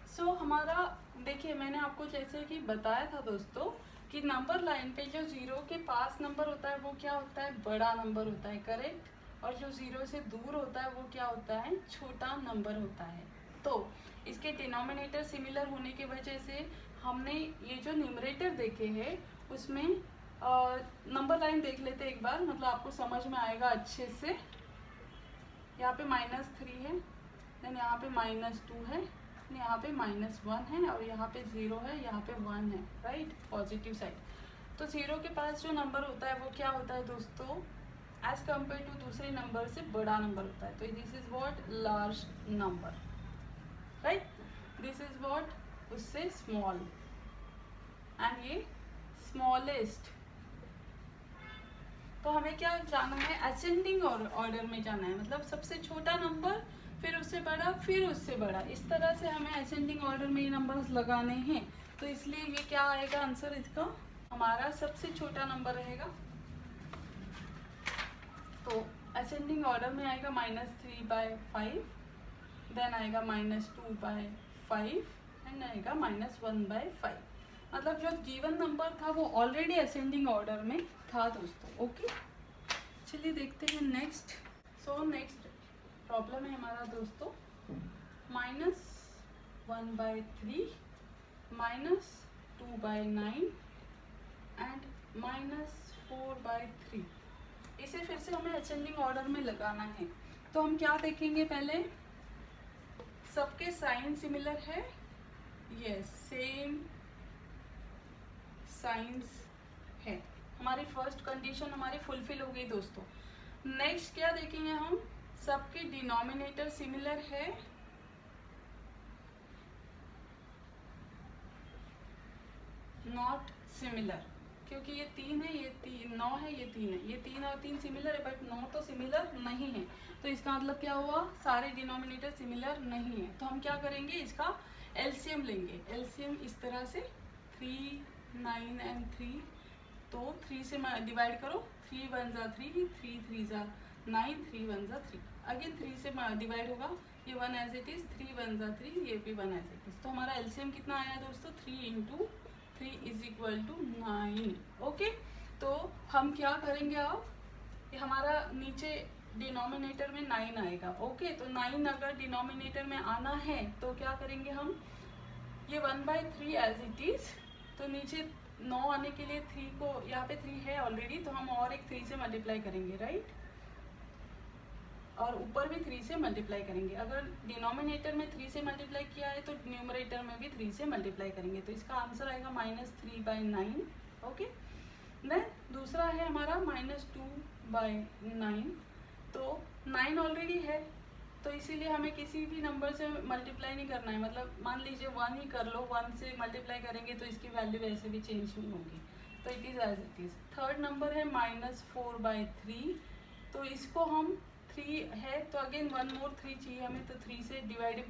सो हमारा देखिए मैंने आपको जैसे कि बताया था दोस्तों कि नंबर लाइन पे जो 0 के पास नंबर होता है वो क्या होता है, बड़ा नंबर होता है, करेक्ट। और जो 0 से दूर होता है वो क्या होता है, छोटा नंबर होता है। तो इसके डिनोमिनेटर सिमिलर होने की वजह से हमने ये जो न्यूमरेटर देखे हैं उसमें नंबर लाइन देख लेते एक बार, मतलब आपको समझ में आएगा अच्छे से। यहाँ पे -3 है, देन यहाँ पे -2 है, यहाँ पे -1 है, और यहाँ पे 0 है, यहाँ पे 1 है, राइट, पॉजिटिव साइड। तो 0 के पास जो नंबर होता है वो क्या होता है दोस्तों, एज कम्पेयर टू दूसरे नंबर से बड़ा नंबर होता है। तो this is what, large number, right, this is what उससे स्मॉल, एंड ये स्मॉलेस्ट। तो हमें क्या जाना है, असेंडिंग ऑर्डर में जाना है, मतलब सबसे छोटा नंबर, फिर उससे बड़ा, फिर उससे बड़ा, इस तरह से हमें असेंडिंग ऑर्डर में ये नंबर्स लगाने हैं। तो इसलिए ये क्या आएगा आंसर इसका, हमारा सबसे छोटा नंबर रहेगा। तो असेंडिंग ऑर्डर में आएगा -3 बाय 5, देन आएगा -2 बाय 5, एंड आएगा -1 बाय 5। मतलब जो गिवन नंबर था वो ऑलरेडी असेंडिंग ऑर्डर में था दोस्तों। ओके, चलिए देखते हैं नेक्स्ट। सो नेक्स्ट प्रॉब्लम है हमारा दोस्तों -1 बाय 3, -2 बाय 9 एंड -4 बाय 3। इसे फिर से हमें असेंडिंग ऑर्डर में लगाना है। तो हम क्या देखेंगे, पहले सबके साइन सिमिलर है, यस सेम साइंस है, हमारी फर्स्ट कंडीशन हमारी फुलफिल हो गई दोस्तों। नेक्स्ट क्या देखेंगे हम, सबके डिनोमिनेटर सिमिलर है, नॉट सिमिलर, क्योंकि ये 3 है, ये 9 है, ये 3 है, ये 3 और 3 सिमिलर है, बट 9 तो सिमिलर नहीं है। तो इसका मतलब क्या हुआ, सारे डिनोमिनेटर सिमिलर नहीं है। तो हम क्या करेंगे, इसका एलसीएम लेंगे। एलसीएम इस तरह से 3, 9 एंड 3, तो 3 से डिवाइड करो, 3 1 जा 3, 3 3 जा 9, 3 1 जा 3, अगेन 3 से डिवाइड होगा, ये 1 एज इट इज, 3 1 जा 3, ये भी 1 एज इट इज। तो हमारा एलसीएम कितना आया दोस्तों, 3 × 3 = 9। ओके, तो हम क्या करेंगे अब, ये हमारा नीचे डिनोमिनेटर में 9 आएगा। ओके, तो 9 अगर डिनोमिनेटर में आना है तो क्या करेंगे हम, ये 1/3 एज इट इज, तो नीचे 9 आने के लिए 3 को, यहाँ पे 3 है ऑलरेडी, तो हम और एक 3 से मल्टीप्लाई करेंगे, राइट, और ऊपर भी 3 से मल्टीप्लाई करेंगे। अगर डिनोमिनेटर में 3 से मल्टीप्लाई किया है तो न्यूमरेटर में भी 3 से मल्टीप्लाई करेंगे। तो इसका आंसर आएगा -3 बाय 9। ओके, देन दूसरा है हमारा -2 बाय 9। तो 9 ऑलरेडी है, तो इसीलिए हमें किसी भी नंबर से मल्टीप्लाई नहीं करना है। मतलब मान लीजिए 1 ही कर लो, 1 से मल्टीप्लाई करेंगे तो इसकी वैल्यू वैसे भी चेंज नहीं होगी, तो it is as it is. Third number है -4 बाय 3, तो इसको हम 3 है तो अगेन 1 मोर 3 चाहिए हमें, तो 3 से डिवाइड,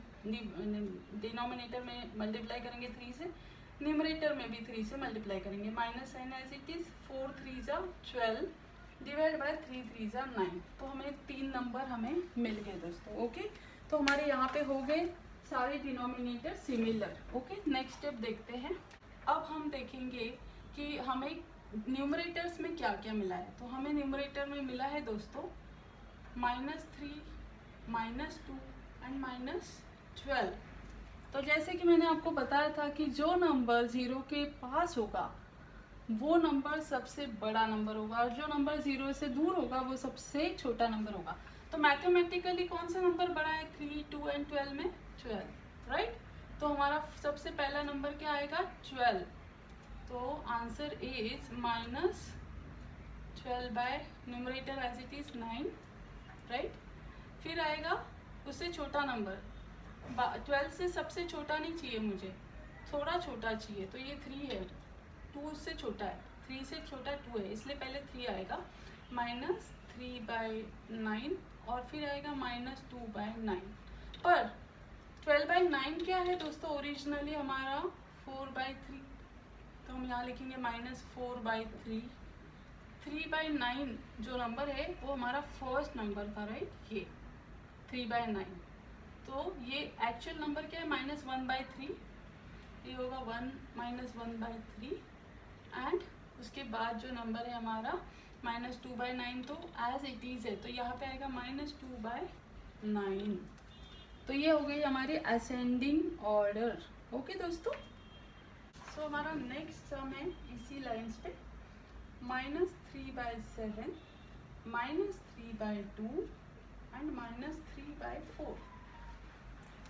डिनोमिनेटर में मल्टीप्लाई करेंगे 3 से, न्यूमरेटर में भी 3 से मल्टीप्लाई करेंगे। Minus sign as it is, 4 3 जा 12 डिवाइड बाय 3 3 जा 9। तो हमें 3 नंबर हमें मिल गए दोस्तों। ओके, तो हमारे यहाँ पे हो गए सारे denominator similar. Okay, next step देखते हैं। अब हम देखेंगे कि हमें न्यूमरेटर्स में क्या क्या मिला है। तो हमें न्यूमरेटर में मिला है दोस्तों -3, -2 एंड -12। तो जैसे कि मैंने आपको बताया था कि जो नंबर 0 के पास होगा वो नंबर सबसे बड़ा नंबर होगा, और जो नंबर 0 से दूर होगा वो सबसे छोटा नंबर होगा। तो मैथमेटिकली कौन सा नंबर बड़ा है 3, 2 एंड 12 में? 12, राइट। तो हमारा सबसे पहला नंबर क्या आएगा? 12। तो answer is -12 by numerator as it is 9, right. फिर आएगा उससे छोटा नंबर, 12 से सबसे छोटा नहीं चाहिए मुझे, थोड़ा छोटा चाहिए, तो ये 3 है, 2 उससे छोटा है, 3 से छोटा 2 है, इसलिए पहले 3 आएगा, -3/9, और फिर आएगा -2/9। पर 12/9 क्या है दोस्तों? ओरिजिनली हमारा 4/3, तो हम यहाँ लिखेंगे -4/3। 3/9 जो नंबर है वो हमारा फर्स्ट नंबर था, राइट, ये 3/9। तो ये एक्चुअल नंबर क्या है? -1/3, ये होगा 1 -1/3, एंड उसके बाद जो नंबर है हमारा -2/9, तो एज इट इज है, तो यहाँ पे आएगा -2/9। तो ये हो गई हमारी असेंडिंग ऑर्डर। ओके दोस्तों, सो हमारा नेक्स्ट सम है इसी लाइन्स पे, -3/7, -3/2 एंड -3/4।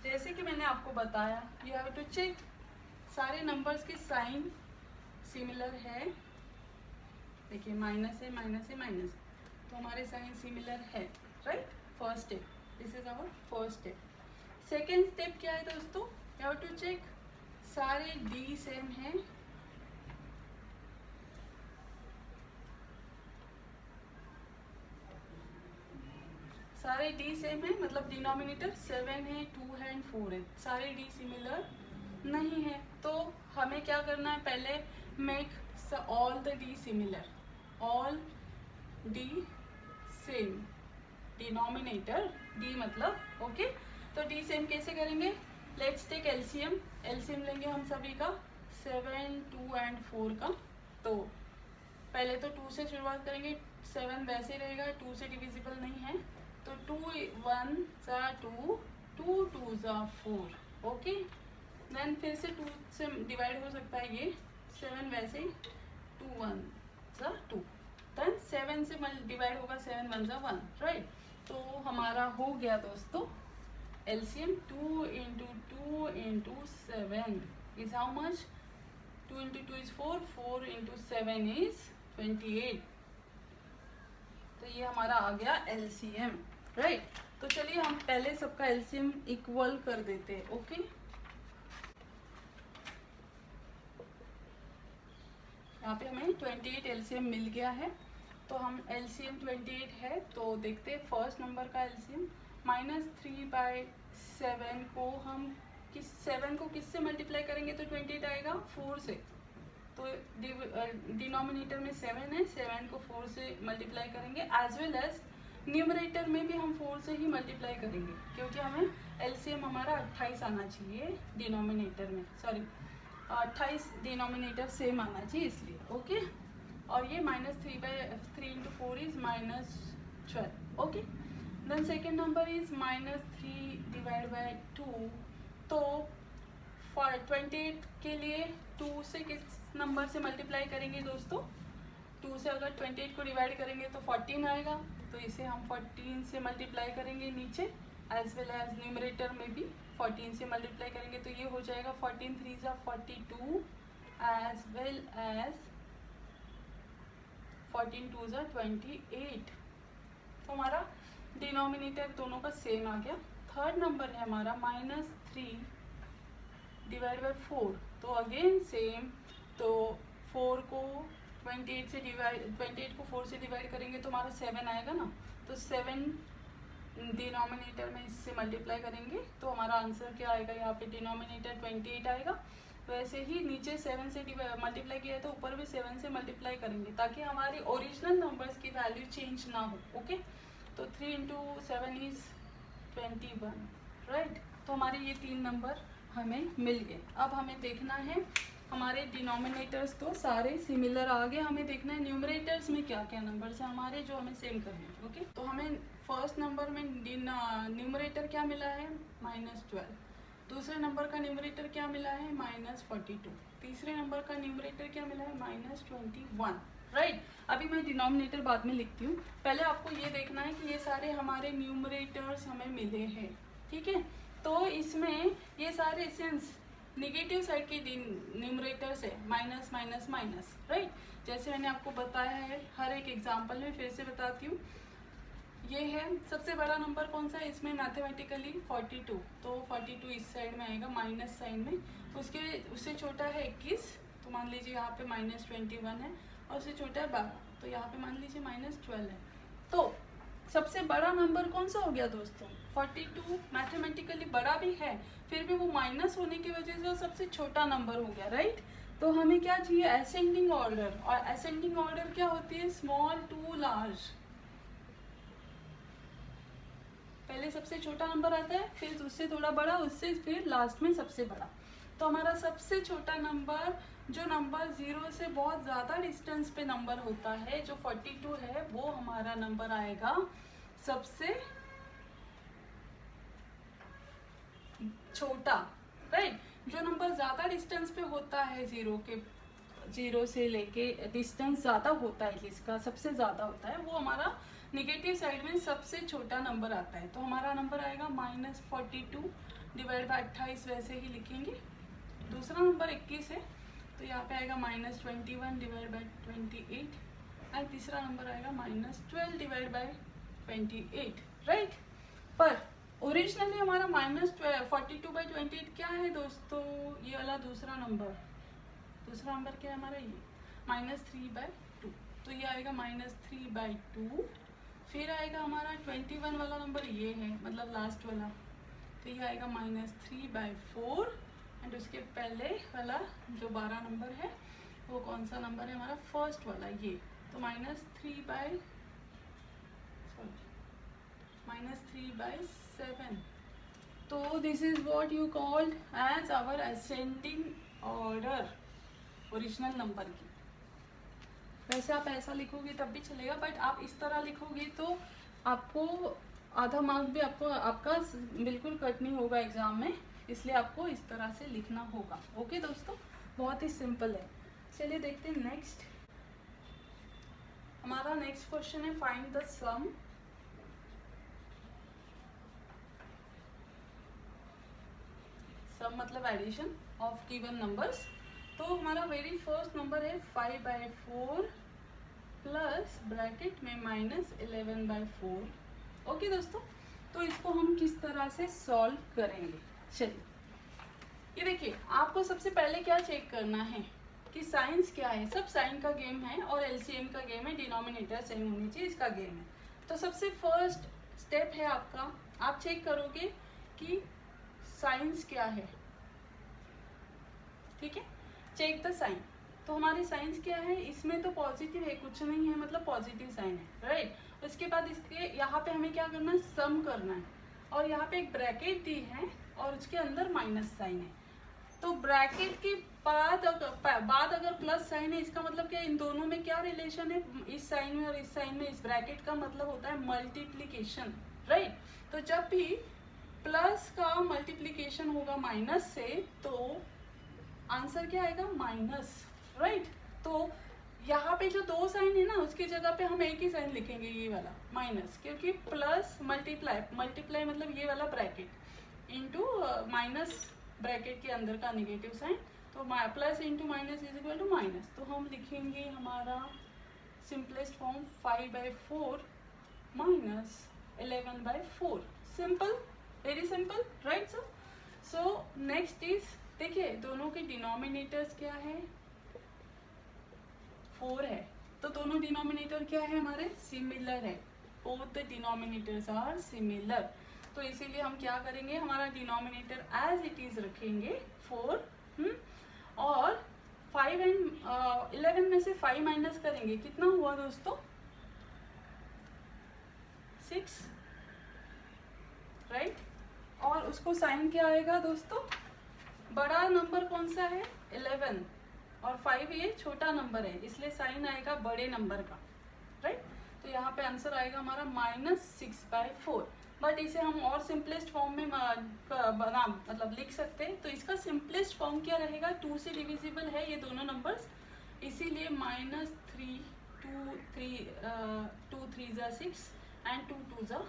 जैसे कि मैंने आपको बताया, यू हैव टू चेक सारे नंबर्स के साइन सिमिलर है। देखिए माइनस है, माइनस है, माइनस, तो हमारे साइन सिमिलर है, right. First step, this is our first step. Second step क्या है दोस्तों? यू हैव टू चेक सारे डी सेम है, सारे डी सेम है, मतलब डिनोमिनेटर 7 है, 2 है एंड 4 है, सारे डी सिमिलर नहीं है। तो हमें क्या करना है? पहले make all the D similar, all D same, denominator D मतलब, ओके। तो डी सेम कैसे करेंगे? लेट्स टेक एलसीएम, एलसीएम लेंगे हम सभी का 7, 2 एंड 4 का। तो पहले तो 2 से शुरुआत करेंगे, 7 वैसे ही रहेगा, 2 से डिविजिबल नहीं है, तो 2 1 जा 2, 2 2 जा 4, ओके। देन फिर से 2 से डिवाइड हो सकता है ये, 7 वैसे ही, 2 1 जा 2, देन 7 से डिवाइड होगा, 7 1 जा 1, राइट। तो हमारा हो गया दोस्तों LCM 2 × 2 × 7 is how much? 2 × 2 is 4, 4 × 7 is 28। तो ये हमारा आ गया एलसीएम, राइट। तो चलिए हम पहले सबका एलसीएम इक्वल कर देते हैं, ओके। यहाँ पे हमें 28 एलसीएम मिल गया है, तो हम एलसीएम 28 है, तो देखते हैं फर्स्ट नंबर का एलसीएम। -3/7 को हम 7 को किससे मल्टीप्लाई करेंगे तो 28 आएगा? 4 से। तो डिनोमिनेटर में 7 है, 7 को 4 से मल्टीप्लाई करेंगे, एज वेल एज न्यूमरेटर में भी हम 4 से ही मल्टीप्लाई करेंगे, क्योंकि हमें एलसीएम हमारा 28 आना चाहिए डिनोमिनेटर में, सॉरी 28 डिनोमिनेटर सेम आना चाहिए, इसलिए, ओके। और ये -3 × 4 is -12, okay. Then second number is -3/2। तो 28 के लिए 2 से किस नंबर से मल्टीप्लाई करेंगे दोस्तों? 2 से अगर 28 को डिवाइड करेंगे तो 14 आएगा, तो इसे हम 14 से मल्टीप्लाई करेंगे नीचे, एज वेल एज न्यूमरेटर में भी 14 से मल्टीप्लाई करेंगे, तो ये हो जाएगा 14 3 जा 42, एज वेल एज 14 2 जा 28। तो हमारा डिनोमिनेटर दोनों का सेम आ गया। थर्ड नंबर है हमारा -3/4, तो अगेन सेम, तो 4 को 28 को 4 से डिवाइड करेंगे तो हमारा 7 आएगा ना, तो 7 डिनोमिनेटर में इससे मल्टीप्लाई करेंगे तो हमारा आंसर क्या आएगा, यहाँ पे डिनोमिनेटर 28 आएगा। वैसे ही नीचे 7 से मल्टीप्लाई किया है तो ऊपर भी 7 से मल्टीप्लाई करेंगे ताकि हमारी ओरिजिनल नंबर्स की वैल्यू चेंज ना हो। ओके, तो 3 इंटू 7 इज 21, राइट। तो हमारे ये 3 नंबर हमें मिल गए। अब हमें देखना है हमारे डिनोमिनेटर्स तो सारे सिमिलर आ गए, हमें देखना है न्यूमरेटर्स में क्या क्या नंबर्स हैं हमारे जो हमें सेम करने हैं। ओके, तो हमें फर्स्ट नंबर में न्यूमरेटर क्या मिला है, -12। दूसरे नंबर का न्यूमरेटर क्या मिला है, -42। तीसरे नंबर का न्यूमरेटर क्या मिला है, -21, राइट। अभी मैं डिनोमिनेटर बाद में लिखती हूँ, पहले आपको ये देखना है कि ये सारे हमारे न्यूमरेटर्स हमें मिले हैं, ठीक है। तो इसमें ये सारे सिंस नेगेटिव साइड के न्यूमरेटर्स है, माइनस माइनस माइनस, राइट। जैसे मैंने आपको बताया है हर एक एग्जाम्पल में, फिर से बताती हूँ। ये है सबसे बड़ा नंबर कौन सा है इसमें मैथमेटिकली, 42। तो 42 इस साइड में आएगा माइनस साइन में। उससे छोटा है 21, तो मान लीजिए यहाँ पे -21 है, और उससे छोटा है 12, तो यहाँ पे मान लीजिए -12 है। तो सबसे बड़ा नंबर कौन सा हो गया दोस्तों, 42। मैथमेटिकली बड़ा भी है, फिर भी वो माइनस होने की वजह से वो सबसे छोटा नंबर हो गया, राइट। तो हमें क्या चाहिए, असेंडिंग ऑर्डर, और असेंडिंग ऑर्डर क्या होती है, स्मॉल टू लार्ज। पहले सबसे छोटा नंबर आता है, फिर उससे थोड़ा बड़ा, उससे फिर लास्ट में सबसे बड़ा। तो हमारा सबसे छोटा नंबर, जो नंबर 0 से बहुत ज़्यादा डिस्टेंस पे नंबर होता है, जो 42 है, वो हमारा नंबर आएगा सबसे छोटा, राइट। जो नंबर ज़्यादा डिस्टेंस पे होता है 0 से लेके डिस्टेंस ज़्यादा होता है, जिसका सबसे ज़्यादा होता है, वो हमारा निगेटिव साइड में सबसे छोटा नंबर आता है। तो हमारा नंबर आएगा -42 डिवाइड बाय 28, वैसे ही लिखेंगे। दूसरा नंबर 21 है, तो यहाँ पे आएगा -21 डिवाइड बाय 28, एंड तीसरा नंबर आएगा -12 डिवाइड बाय 28, राइट। पर ओरिजिनली हमारा -42/28 क्या है दोस्तों, ये वाला दूसरा नंबर क्या है हमारा, ये -3/2। तो ये आएगा -3/2। फिर आएगा हमारा 21 वाला नंबर, ये है मतलब लास्ट वाला, तो ये आएगा -3/4। एंड उसके पहले वाला जो 12 नंबर है वो कौन सा नंबर है हमारा, फर्स्ट वाला, ये। तो -3/7। तो this is what you called as our ascending order original number की। वैसे आप ऐसा लिखोगे तब भी चलेगा, बट आप इस तरह लिखोगे तो आपको आधा मार्क भी आपका बिल्कुल कट नहीं होगा एग्जाम में, इसलिए आपको इस तरह से लिखना होगा। ओके दोस्तों, बहुत ही सिंपल है। चलिए देखते हैं नेक्स्ट। हमारा नेक्स्ट क्वेश्चन है फाइंड द सम मतलब एडिशन ऑफ गिवन नंबर्स। तो हमारा वेरी फर्स्ट नंबर है 5/4 प्लस ब्रैकेट में -11/4। ओके दोस्तों, तो इसको हम किस तरह से सॉल्व करेंगे, चलिए। ये देखिए, आपको सबसे पहले क्या चेक करना है कि साइंस क्या है। सब साइन का गेम है और एलसीएम का गेम है, डिनोमिनेटर सेम होनी चाहिए, इसका गेम है। तो सबसे फर्स्ट स्टेप है आपका, आप चेक करोगे कि साइंस क्या है, ठीक है। Check the sign. तो हमारी साइंस क्या है, इसमें तो पॉजिटिव है, कुछ नहीं है, मतलब पॉजिटिव साइन है, राइट। उसके बाद इसके यहाँ पे हमें क्या करना है, सम करना है, और यहाँ पे एक ब्रैकेट दी है और उसके अंदर माइनस साइन है। तो ब्रैकेट के बाद अगर प्लस साइन है, इसका मतलब क्या, इन दोनों में क्या रिलेशन है, इस साइन में और इस साइन में। इस ब्रैकेट का मतलब होता है मल्टीप्लीकेशन, राइट। तो जब भी प्लस का मल्टीप्लीकेशन होगा माइनस से, तो आंसर क्या आएगा, माइनस, राइट। तो यहाँ पे जो दो साइन है ना, उसकी जगह पे हम एक ही साइन लिखेंगे, ये वाला माइनस, क्योंकि प्लस मल्टीप्लाई मतलब ये वाला ब्रैकेट इंटू माइनस ब्रैकेट के अंदर का नेगेटिव साइन। तो plus into minus is equal to minus. तो हम लिखेंगे हमारा simplest form 5/4 minus 11/4। Simple, very simple, right sir. So next is, देखिए दोनों के डिनोमिनेटर्स क्या है, 4 है, तो दोनों डिनोमिनेटर क्या है हमारे, सिमिलर है। Both the denominators are similar. तो इसीलिए हम क्या करेंगे, हमारा डिनोमिनेटर एज इट इज रखेंगे 4, और 5 एंड 11 में से 5 माइनस करेंगे, कितना हुआ दोस्तों, 6, राइट। और उसको साइन क्या आएगा दोस्तों, बड़ा नंबर कौन सा है 11, और 5 ये छोटा नंबर है, इसलिए साइन आएगा बड़े नंबर का, राइट। तो यहाँ पे आंसर आएगा हमारा -6/4। बट इसे हम और सिंपलेस्ट फॉर्म में बना मतलब लिख सकते हैं। तो इसका सिंपलेस्ट फॉर्म क्या रहेगा, 2 से डिविजिबल है ये दोनों नंबर्स, इसीलिए -3 2 3 ज़ा 6 एंड 2 2 ज़ा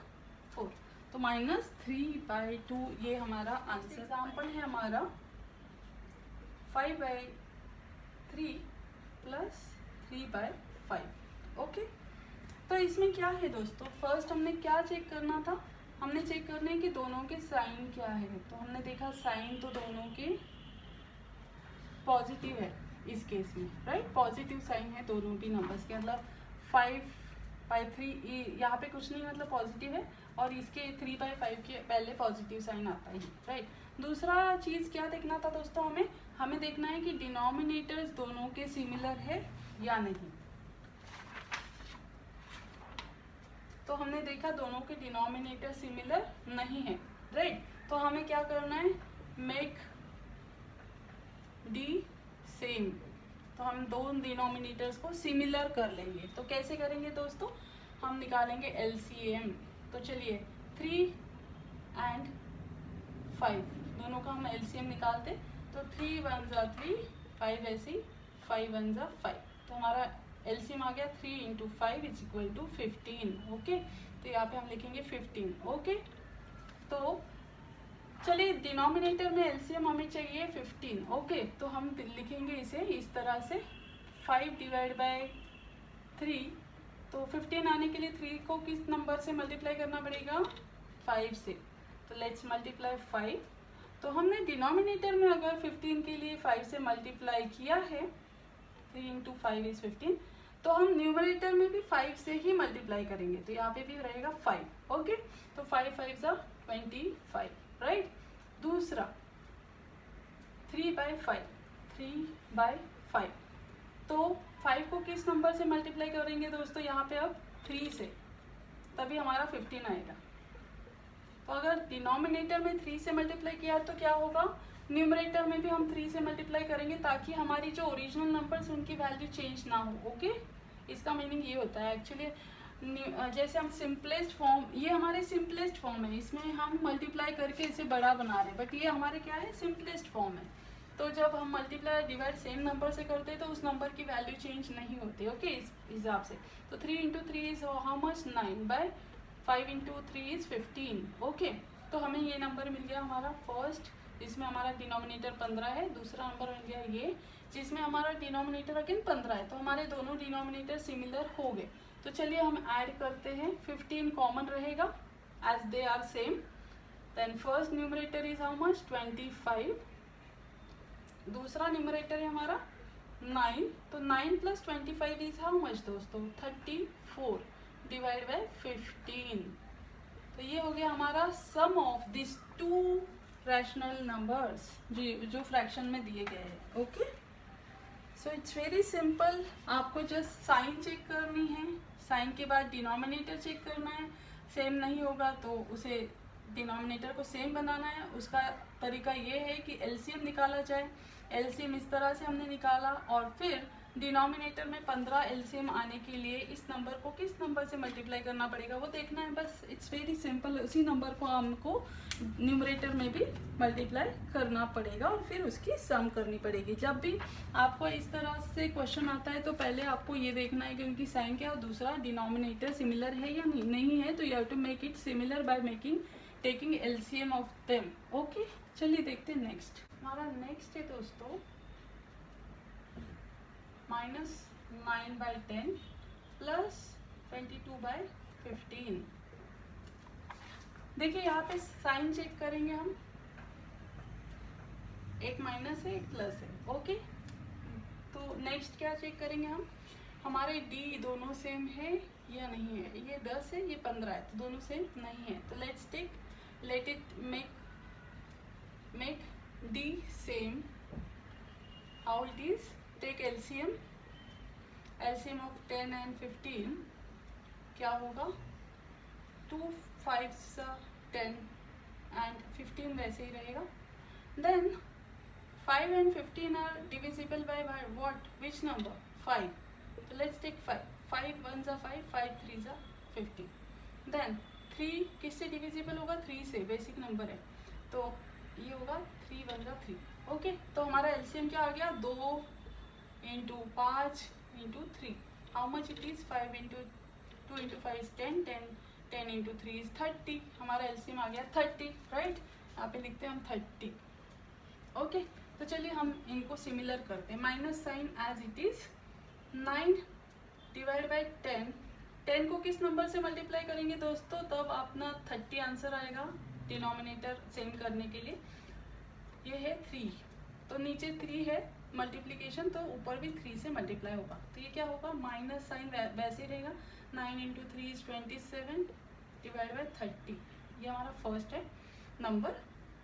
4, तो -3/2 ये हमारा आंसर। एग्जाम्पल है हमारा 5/3 + 3/5। ओके, तो इसमें क्या है दोस्तों, फर्स्ट हमने क्या चेक करना था, हमने चेक करना है कि दोनों के साइन क्या है। तो हमने देखा साइन तो दोनों के पॉजिटिव है इस केस में, राइट, पॉजिटिव साइन है दोनों भी नंबर्स के, मतलब 5/3 यहाँ पे कुछ नहीं, मतलब पॉजिटिव है, और इसके 3/5 के पहले पॉजिटिव साइन आता है, राइट। दूसरा चीज़ क्या देखना था दोस्तों, हमें देखना है कि डिनोमिनेटर्स दोनों के सिमिलर है या नहीं। तो हमने देखा दोनों के डिनोमिनेटर सिमिलर नहीं है, राइट। तो हमें क्या करना है, मेक डी सेम। तो हम दोनों डिनोमिनेटर्स को सिमिलर कर लेंगे। तो कैसे करेंगे दोस्तों, हम निकालेंगे एलसीएम। तो चलिए 3 and 5 दोनों का हम एलसीएम निकालते, तो 3 1 ज़ा 3, 5 ऐसे, 5 1 ज़ा 5, तो हमारा एलसीएम आ गया 3 × 5 = 15। ओके, तो यहाँ पे हम लिखेंगे 15। ओके, तो चलिए डिनोमिनेटर में एलसीएम हमें चाहिए 15। ओके, तो हम लिखेंगे इसे इस तरह से 5 / 3, तो 15 आने के लिए 3 को किस नंबर से मल्टीप्लाई करना पड़ेगा, 5 से। तो लेट्स मल्टीप्लाई 5। तो हमने डिनोमिनेटर में अगर 15 के लिए 5 से मल्टीप्लाई किया है, 3 × 5 = 15, तो हम न्यूमरेटर में भी 5 से ही मल्टीप्लाई करेंगे, तो यहाँ पे भी रहेगा 5। ओके, तो 5 5 ज़ा 25, राइट। दूसरा 3/5, 3/5, तो 5 को किस नंबर से मल्टीप्लाई करेंगे दोस्तों, यहाँ पे अब 3 से, तभी हमारा 15 आएगा। तो अगर डिनोमिनेटर में 3 से मल्टीप्लाई किया तो क्या होगा, न्यूमरेटर में भी हम 3 से मल्टीप्लाई करेंगे, ताकि हमारी जो ओरिजिनल नंबर्स उनकी वैल्यू चेंज ना हो। ओके, इसका मीनिंग ये होता है एक्चुअली, जैसे हम सिंपलेस्ट फॉर्म, ये हमारे सिंपलेस्ट फॉर्म है, इसमें हम मल्टीप्लाई करके इसे बड़ा बना रहे हैं, बट ये हमारे क्या है, सिंपलेस्ट फॉर्म है। तो जब हम मल्टीप्लाई डिवाइड सेम नंबर से करते हैं तो उस नंबर की वैल्यू चेंज नहीं होती। ओके, इस हिसाब से। तो 3 × 3 is how much, 9/5 × 3 is 15। Okay, तो हमें ये नंबर मिल गया हमारा फर्स्ट, जिसमें हमारा डिनोमिनेटर 15 है। दूसरा नंबर मिल गया ये, जिसमें हमारा डिनोमिनेटर अगेन 15 है। तो हमारे दोनों डिनोमिनेटर सिमिलर हो गए। तो चलिए हम ऐड करते हैं, 15 कॉमन रहेगा as they are same. Then first numerator is how much, 25। दूसरा न्यूमरेटर है हमारा 9, तो 9 + 25 इज हाउ मच दोस्तों, 34 / 15। तो ये हो गया हमारा सम ऑफ दिस 2 रैशनल नंबर्स जी, जो फ्रैक्शन में दिए गए हैं। Okay, so it's very simple. आपको जस्ट साइन चेक करनी है, साइन के बाद डिनोमिनेटर चेक करना है। सेम नहीं होगा तो उसे डिनोमिनेटर को सेम बनाना है। उसका तरीका ये है कि एलसीएम निकाला जाए। एलसीएम इस तरह से हमने निकाला, और फिर डिनोमिनेटर में 15 एलसीएम आने के लिए इस नंबर को किस नंबर से मल्टीप्लाई करना पड़ेगा वो देखना है, बस। It's very simple. उसी नंबर को हमको न्यूमरेटर में भी मल्टीप्लाई करना पड़ेगा और फिर उसकी सम करनी पड़ेगी। जब भी आपको इस तरह से क्वेश्चन आता है तो पहले आपको ये देखना है कि उनकी साइन क्या है, और दूसरा डिनोमिनेटर सिमिलर है या नहीं है। तो you have to make it similar by taking LCM of them. Okay, चलिए देखते हैं नेक्स्ट। हमारा नेक्स्ट है दोस्तों -9/10 + 22/15। देखिए यहाँ पे साइन चेक करेंगे हम, एक माइनस है एक प्लस है। ओके, तो नेक्स्ट क्या चेक करेंगे हम, हमारे डी दोनों सेम है या नहीं है? ये 10 है, ये 15 है, तो दोनों सेम नहीं है। तो let it make the same. How it is? Take LCM of 10 and 15 क्या होगा? 2 5 10 and 15 वैसे ही रहेगा। Then 5 and 15 are divisible by what? Which number? 5. So let's take 5. 5 1s are 5, 5 3s are 15. Then 3 किससे डिविजिबल होगा? 3 से, बेसिक नंबर है, तो ये होगा 3 1 are 3। ओके, तो हमारा एलसीएम क्या आ गया? 2 into 5 into 3। How much it is? 5 into 2 into 5 is 10, 10 into 3 is 30। हमारा एलसीएम आ गया 30, राइट? यहाँ पे लिखते हैं हम 30। ओके, तो चलिए हम इनको सिमिलर करते हैं। Minus sign as it is, 9 divide by 10। 10 को किस नंबर से मल्टीप्लाई करेंगे दोस्तों? तब अपना 30 आंसर आएगा डिनोमिनेटर सेम करने के लिए। ये है 3, तो नीचे 3 है मल्टीप्लीकेशन, तो ऊपर भी 3 से मल्टीप्लाई होगा, तो ये क्या होगा? माइनस साइन वैसे ही रहेगा। 9 into 3 is 27 डिवाइड बाई 30। ये हमारा फर्स्ट है नंबर।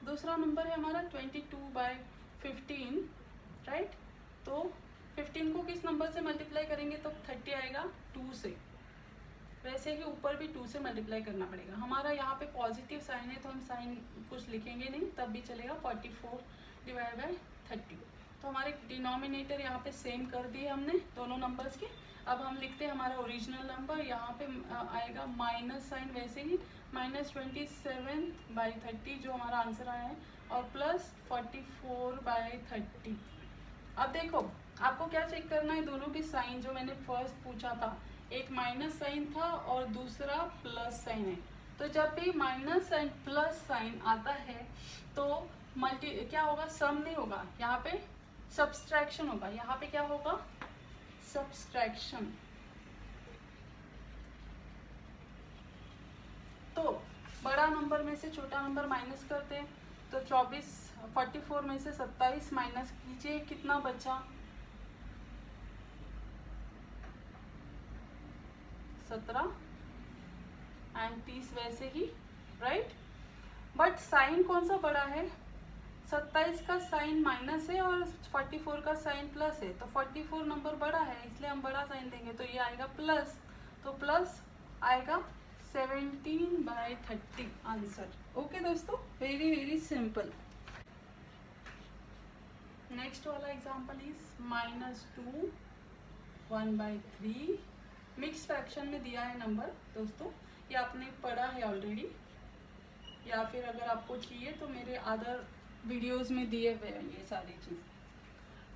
दूसरा नंबर है हमारा 22/15, राइट? तो 15 को किस नंबर से मल्टीप्लाई करेंगे? तो 30 आएगा 2 से। वैसे ही ऊपर भी 2 से मल्टीप्लाई करना पड़ेगा। हमारा यहाँ पे पॉजिटिव साइन है, तो हम साइन कुछ लिखेंगे नहीं, तब भी चलेगा। 44 डिवाइड बाई 30। तो हमारे डिनोमिनेटर यहाँ पे सेम कर दिए हमने दोनों नंबर्स के। अब हम लिखते हैं हमारा ओरिजिनल नंबर। यहाँ पे आएगा माइनस साइन वैसे ही, -27/30 जो हमारा आंसर आया है, और प्लस 44/30। अब देखो, आपको क्या चेक करना है? दोनों की साइन जो मैंने फर्स्ट पूछा था, एक माइनस साइन था और दूसरा प्लस साइन है। तो जब भी माइनस साइन प्लस साइन आता है तो क्या होगा? सम नहीं होगा, यहाँ पे सब्सट्रैक्शन होगा। यहाँ पे क्या होगा? सब्सट्रैक्शन। तो बड़ा नंबर में से छोटा नंबर माइनस करते हैं, तो 44 में से 27 माइनस कीजिए, कितना बचा? 17 एंड 30 वैसे ही, राइट? बट साइन कौन सा बड़ा है? 27 का साइन माइनस है और 44 का साइन प्लस है, तो 44 नंबर बड़ा है, इसलिए हम बड़ा साइन देंगे, तो ये आएगा प्लस। तो प्लस आएगा 17/30 आंसर। ओके दोस्तों, वेरी वेरी सिंपल। नेक्स्ट वाला एग्जांपल इज -2 1/3। मिक्स फ्रैक्शन में दिया है नंबर दोस्तों, ये आपने पढ़ा है ऑलरेडी, या फिर अगर आपको चाहिए तो मेरे अदर वीडियोस में दिए हुए हैं ये सारी चीज़।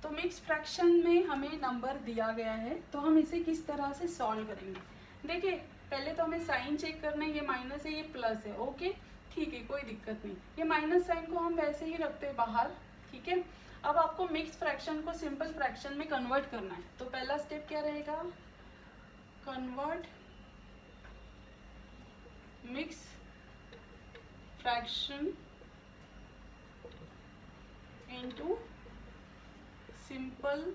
तो मिक्स फ्रैक्शन में हमें नंबर दिया गया है, तो हम इसे किस तरह से सॉल्व करेंगे? देखिए, पहले तो हमें साइन चेक करना है। ये माइनस है, ये प्लस है, ओके ठीक है, कोई दिक्कत नहीं। ये माइनस साइन को हम वैसे ही रखते हैं बाहर, ठीक है। अब आपको मिक्स फ्रैक्शन को सिंपल फ्रैक्शन में कन्वर्ट करना है, तो पहला स्टेप क्या रहेगा? Convert mix fraction into simple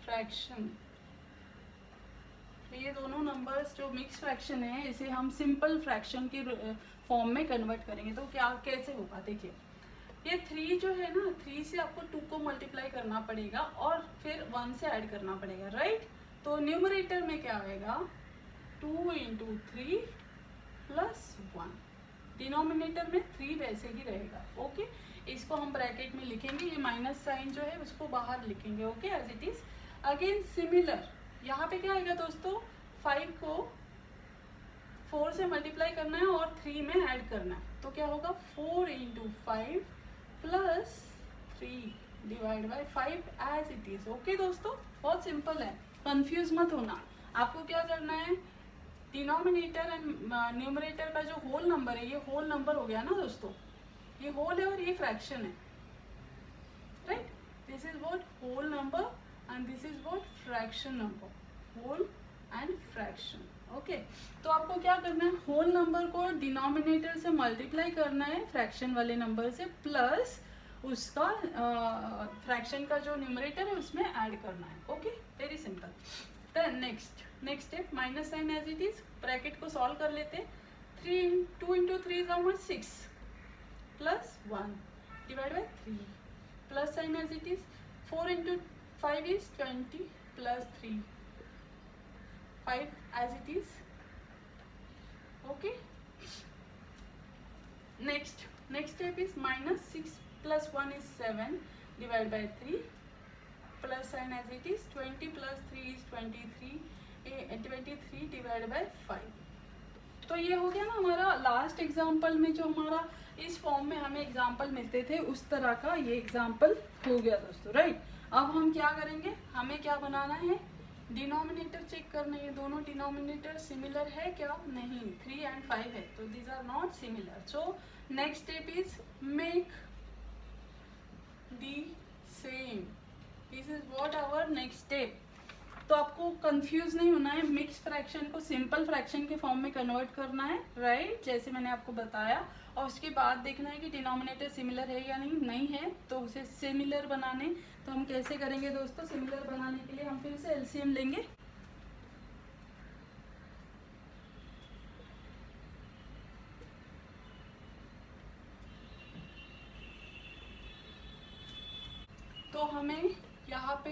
fraction. ये दोनों नंबर्स जो मिक्स फ्रैक्शन है, इसे हम सिंपल फ्रैक्शन के फॉर्म में कन्वर्ट करेंगे। तो क्या कैसे होगा? देखिए, ये 3 जो है ना, 3 से आपको 2 को मल्टीप्लाई करना पड़ेगा और फिर 1 से ऐड करना पड़ेगा, राइट? तो न्यूमरेटर में क्या आएगा? 2 × 3 + 1। डिनोमिनेटर में 3 वैसे ही रहेगा, ओके। इसको हम ब्रैकेट में लिखेंगे, ये माइनस साइन जो है उसको बाहर लिखेंगे, okay, as it is. Again similar, यहाँ पे क्या आएगा दोस्तों? 5 को 4 से मल्टीप्लाई करना है और 3 में ऐड करना है, तो क्या होगा? 4 × 5 + 3 divide by 5 as it is, okay दोस्तों। बहुत सिंपल है, कंफ्यूज मत होना। आपको क्या करना है? डिनोमिनेटर एंड न्यूमरेटर का जो होल नंबर है, ये होल नंबर हो गया ना दोस्तों, ये होल है और ये फ्रैक्शन है, right? This is what whole number and this is what fraction number, whole and fraction, okay. तो आपको क्या करना है? होल नंबर को डिनोमिनेटर से मल्टीप्लाई करना है फ्रैक्शन वाले नंबर से, प्लस उसका फ्रैक्शन का जो न्यूमरेटर है उसमें ऐड करना है. Okay, very simple. Then next step, minus sign as it is, bracket को सॉल्व कर लेते. 2 into 3 is how much? 6 plus 1 divided by 3 plus sign as it is. 4 into 5 is 20 plus 3 5 as it is. Okay, next step is minus 6 plus 1 is 7 divided by 3 plus sign as it is. 20 plus 3 is 23 divided by 5. तो ये हो गया ना हमारा last example में, जो हमारा इस फॉर्म में हमें एग्जाम्पल मिलते थे उस तरह का ये एग्जाम्पल हो गया दोस्तों, राइट. अब हम क्या करेंगे, हमें क्या बनाना है, डिनोमिनेटर चेक करना है. दोनों डिनोमिनेटर सिमिलर है क्या? नहीं, 3 and 5 है, तो these are not similar. So next step is make the same. This is what our next step. तो आपको कंफ्यूज नहीं होना है, मिक्स फ्रैक्शन को सिंपल फ्रैक्शन के फॉर्म में कन्वर्ट करना है, राइट, जैसे मैंने आपको बताया. और उसके बाद देखना है कि डिनोमिनेटर सिमिलर है या नहीं है, तो उसे सिमिलर बनाने, तो हम कैसे करेंगे दोस्तों, सिमिलर बनाने के लिए हम फिर से एलसीएम लेंगे. तो हमें यहाँ पे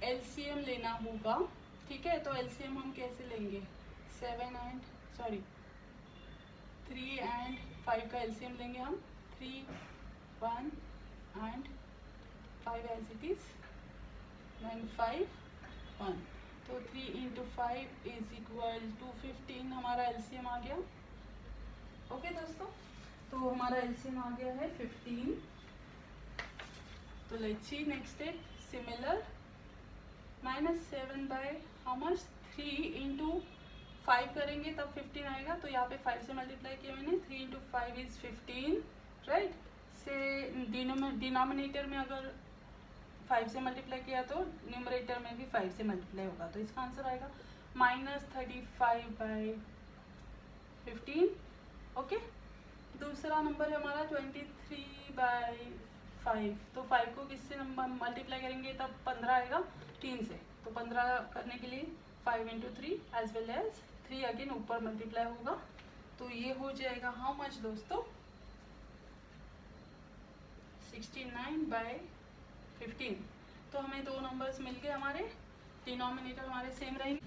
एलसीएम लेना होगा, ठीक है. तो एलसीएम हम कैसे लेंगे, 3 and 5 का एलसीएम लेंगे हम. 3, 1 and 5 as it is, then 5, 1. तो 3 into 5 is equal to 15. हमारा एलसीएम आ गया. ओके दोस्तों, तो हमारा एलसीएम आ गया है 15. तो let's see next step, similar. -7 by how much, 3 into 5 करेंगे तब 15 आएगा. तो यहाँ पे 5 से मल्टीप्लाई किया मैंने. 3 into 5 is 15, राइट. से डिनोमिनेटर में अगर 5 से मल्टीप्लाई किया तो न्यूमरेटर में भी 5 से मल्टीप्लाई होगा, तो इसका आंसर आएगा -35 by 15. ओके, दूसरा नंबर है हमारा 23 by 5. तो 5 को किससे मल्टीप्लाई करेंगे तब 15 आएगा, 3 से. तो 15 करने के लिए 5 into 3 as well as 3 again ऊपर मल्टीप्लाई होगा. तो ये हो जाएगा हाउ मच दोस्तों, 69 by 15. तो हमें दो नंबर्स मिल गए, हमारे डिनोमिनेटर हमारे सेम रहेंगे.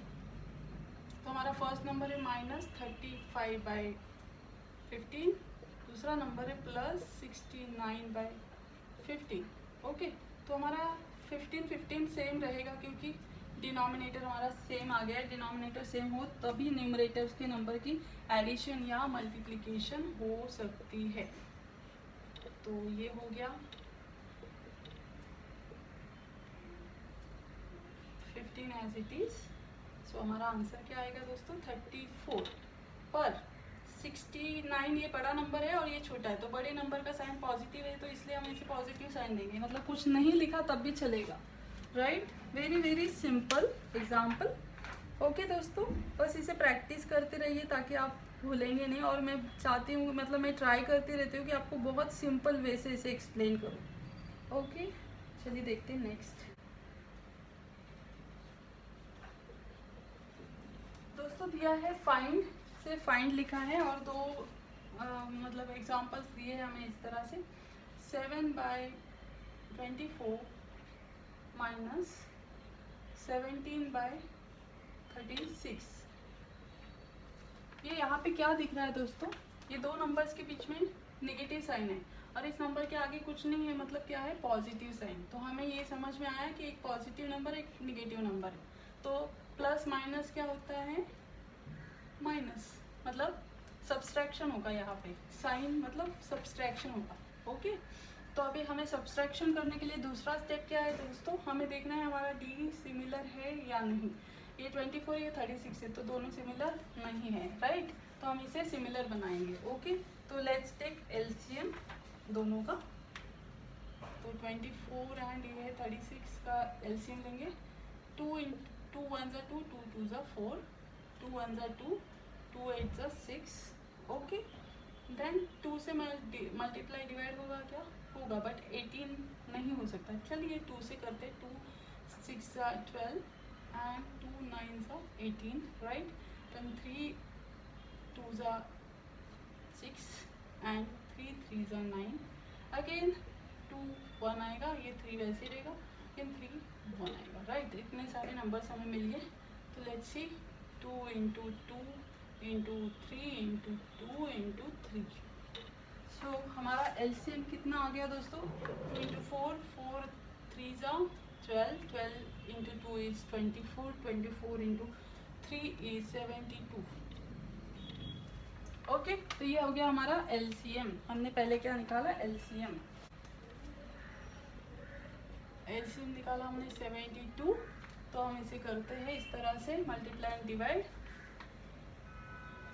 तो हमारा फर्स्ट नंबर है -35 by 15, दूसरा नंबर है +69 by 15. ओके, तो हमारा 15 सेम रहेगा क्योंकि डिनोमिनेटर हमारा सेम आ गया है. डिनोमिनेटर सेम हो तभी न्यूमरेटर्स के नंबर की एडिशन या मल्टीप्लिकेशन हो सकती है. तो ये हो गया 15 एज इट इज. सो हमारा आंसर क्या आएगा दोस्तों, 34. पर 69 ये बड़ा नंबर है और ये छोटा है, तो बड़े नंबर का साइन पॉजिटिव है, तो इसलिए हम इसे पॉजिटिव साइन देंगे. मतलब कुछ नहीं लिखा तब भी चलेगा, right. Very simple example. Okay दोस्तों, बस इसे प्रैक्टिस करते रहिए ताकि आप भूलेंगे नहीं. और मैं चाहती हूँ, मतलब मैं ट्राई करती रहती हूँ कि आपको बहुत सिंपल वे से इसे एक्सप्लेन करूँ. ओके, चलिए देखते हैं नेक्स्ट. दोस्तों दिया है फाइंड, से फाइंड लिखा है और दो मतलब एग्जांपल्स दिए हैं हमें इस तरह से. 7 by 24 minus 17 by 36. ये यहाँ पे क्या दिख रहा है दोस्तों, ये दो नंबर्स के बीच में नेगेटिव साइन है और इस नंबर के आगे कुछ नहीं है, मतलब क्या है, पॉजिटिव साइन. तो हमें ये समझ में आया कि एक पॉजिटिव नंबर एक नेगेटिव नंबर है. तो प्लस माइनस क्या होता है, माइनस, मतलब सब्सट्रैक्शन होगा. यहाँ पे साइन मतलब सब्सट्रैक्शन होगा. ओके, तो अभी हमें सब्सट्रैक्शन करने के लिए दूसरा स्टेप क्या है दोस्तों, हमें देखना है हमारा डी सिमिलर है या नहीं. ये 24 ये 36 है, तो दोनों सिमिलर नहीं है, राइट. तो हम इसे सिमिलर बनाएंगे. ओके, तो लेट्स टेक एलसीएम दोनों का. तो 24 एंड ये 36 का एलसीएम लेंगे. 2 1 ज़ा 2, 2 2 ज़ा 4, 2 1 ज़ा 2, 2 8 ज़ा 6. ओके, देन 2 से मल्टीप्लाई डिवाइड होगा क्या, होगा, बट 18 नहीं हो सकता। चलिए 2 से करते, 2 6 12 and 2 9 18, right. Then 3 2 6 and 3 3 9, again 2 1 आएगा, ये 3 वैसे ही रहेगा, लेकिन 3 1 आएगा, राइट। इतने सारे नंबर्स हमें मिल गए। तो लेट्स सी 2 × 2 × 3 × 2 × 3। सो हमारा एलसीएम कितना आ गया दोस्तों? 2 × 4 4 3 12 12 × 2 is 24 24 × 3 is 72। ओके, तो ये हो गया हमारा एलसीएम। हमने पहले क्या निकाला? एलसीएम। एलसीएम निकाला हमने 72। तो हम इसे करते हैं इस तरह से, मल्टीप्लाई एंड डिवाइड।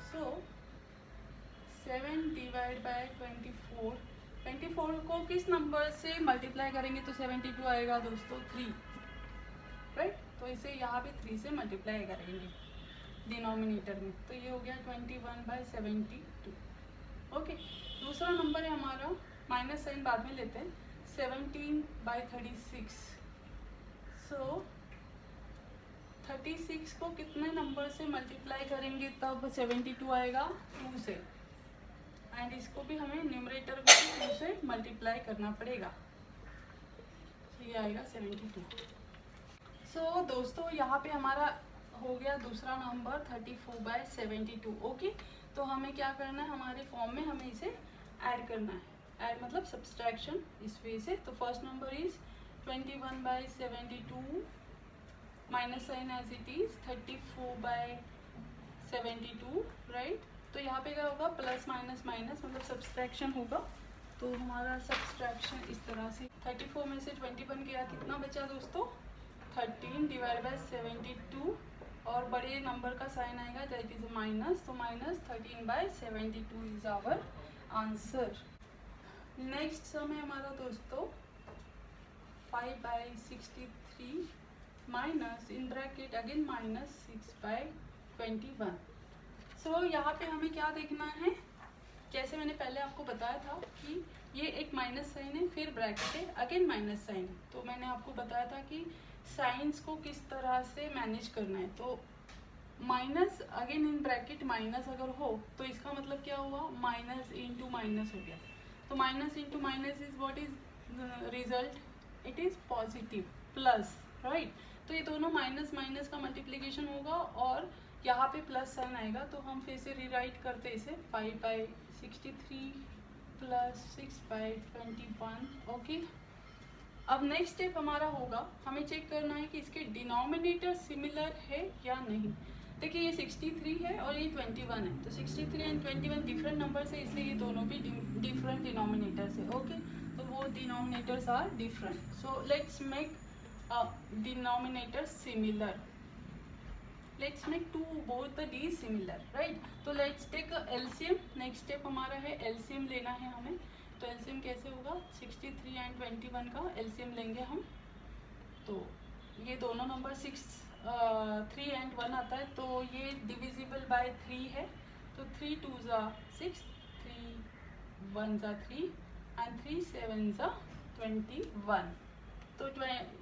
सो 7 / 24, 24 को किस नंबर से मल्टीप्लाई करेंगे तो 72 आएगा दोस्तों? 3, राइट। तो इसे यहाँ पे 3 से मल्टीप्लाई करेंगे डिनोमिनेटर में, तो ये हो गया 21/72। ओके, दूसरा नंबर है हमारा, माइनस साइन बाद में लेते हैं, 17/36। सो 36 को कितने नंबर से मल्टीप्लाई करेंगे तब 72 आएगा? 2 से, एंड इसको भी हमें न्यूमरेटर को 2 से मल्टीप्लाई करना पड़ेगा, ये आएगा 72। सो दोस्तों यहाँ पे हमारा हो गया दूसरा नंबर 34/72। ओके, तो हमें क्या करना है, हमारे फॉर्म में हमें इसे ऐड करना है। ऐड मतलब सब्सट्रैक्शन, इस वे से। तो first number is 21/72 minus sign as it is 34/72, right. तो यहाँ पे क्या होगा? प्लस माइनस माइनस मतलब सब्सट्रैक्शन होगा। तो हमारा सब्सट्रैक्शन इस तरह से, 34 में से 21 गया, कितना बचा दोस्तों? 13 / 72, और बड़े नंबर का साइन आएगा दैट इज माइनस, तो minus 13/72 is our answer. Next sum है हमारा दोस्तों 5/63 minus in bracket again minus 6/21। So यहाँ पे हमें क्या देखना है, जैसे मैंने पहले आपको बताया था कि ये एक माइनस साइन है, फिर ब्रैकेट है, अगेन माइनस साइन है। तो मैंने आपको बताया था कि साइंस को किस तरह से मैनेज करना है। तो minus again in bracket minus अगर हो तो इसका मतलब क्या हुआ? माइनस इंटू माइनस हो गया। तो minus into minus is what is result? It is positive plus, right. तो ये दोनों माइनस माइनस का मल्टीप्लीकेशन होगा और यहाँ पे प्लस साइन आएगा। तो हम फिर से रीराइट करते इसे 5/63 प्लस 6/21। ओके, अब नेक्स्ट स्टेप हमारा होगा, हमें चेक करना है कि इसके डिनोमिनेटर सिमिलर है या नहीं। देखिए ये 63 है और ये 21 है, तो 63 एंड 21 डिफरेंट नंबर्स है, इसलिए ये दोनों भी डिफरेंट डिनोमिनेटर्स है। ओके, तो वो denominators are different. So let's make denominator similar. Let's make to both the D similar, right. तो let's take LCM. Next step हमारा है एलसीएम लेना है हमें। तो एलसीएम कैसे होगा? 63 एंड 21 का एलसीएम लेंगे हम। तो ये दोनों नंबर 3 एंड 1 आता है, तो ये डिविजिबल बाय 3 है। तो 3 2 6, 3 1 3 एंड 3 7 21। तो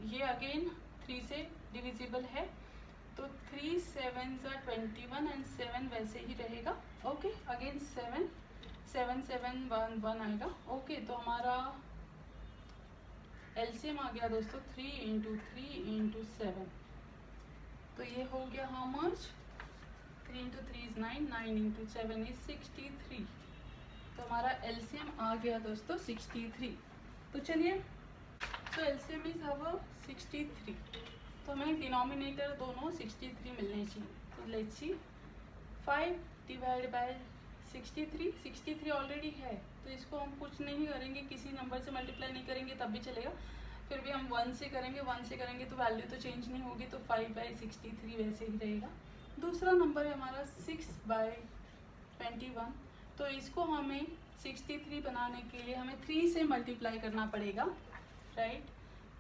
ये अगेन 3 से डिविजिबल है, तो 3 7 21 एंड 7 वैसे ही रहेगा। ओके, अगेन 7 7 7 1 1 आएगा। ओके, तो हमारा एलसीएम आ गया दोस्तों 3 × 3 × 7। तो ये हो गया हाउ मच? 3 × 3 is 9, 9 × 7 is 63। तो हमारा एलसीएम आ गया दोस्तों 63। तो चलिए, तो एलसीएम इज अवर 63। तो हमें डिनोमिनेटर दोनों 63 मिलने चाहिए। तो लेट्स सी 5 / 63, 63 ऑलरेडी है, तो इसको हम कुछ नहीं करेंगे, किसी नंबर से मल्टीप्लाई नहीं करेंगे तब भी चलेगा। फिर भी हम 1 से करेंगे, 1 से करेंगे तो वैल्यू तो चेंज नहीं होगी, तो 5/63 वैसे ही रहेगा। दूसरा नंबर है हमारा 6/21। तो इसको हमें 63 बनाने के लिए हमें 3 से मल्टीप्लाई करना पड़ेगा, राइट।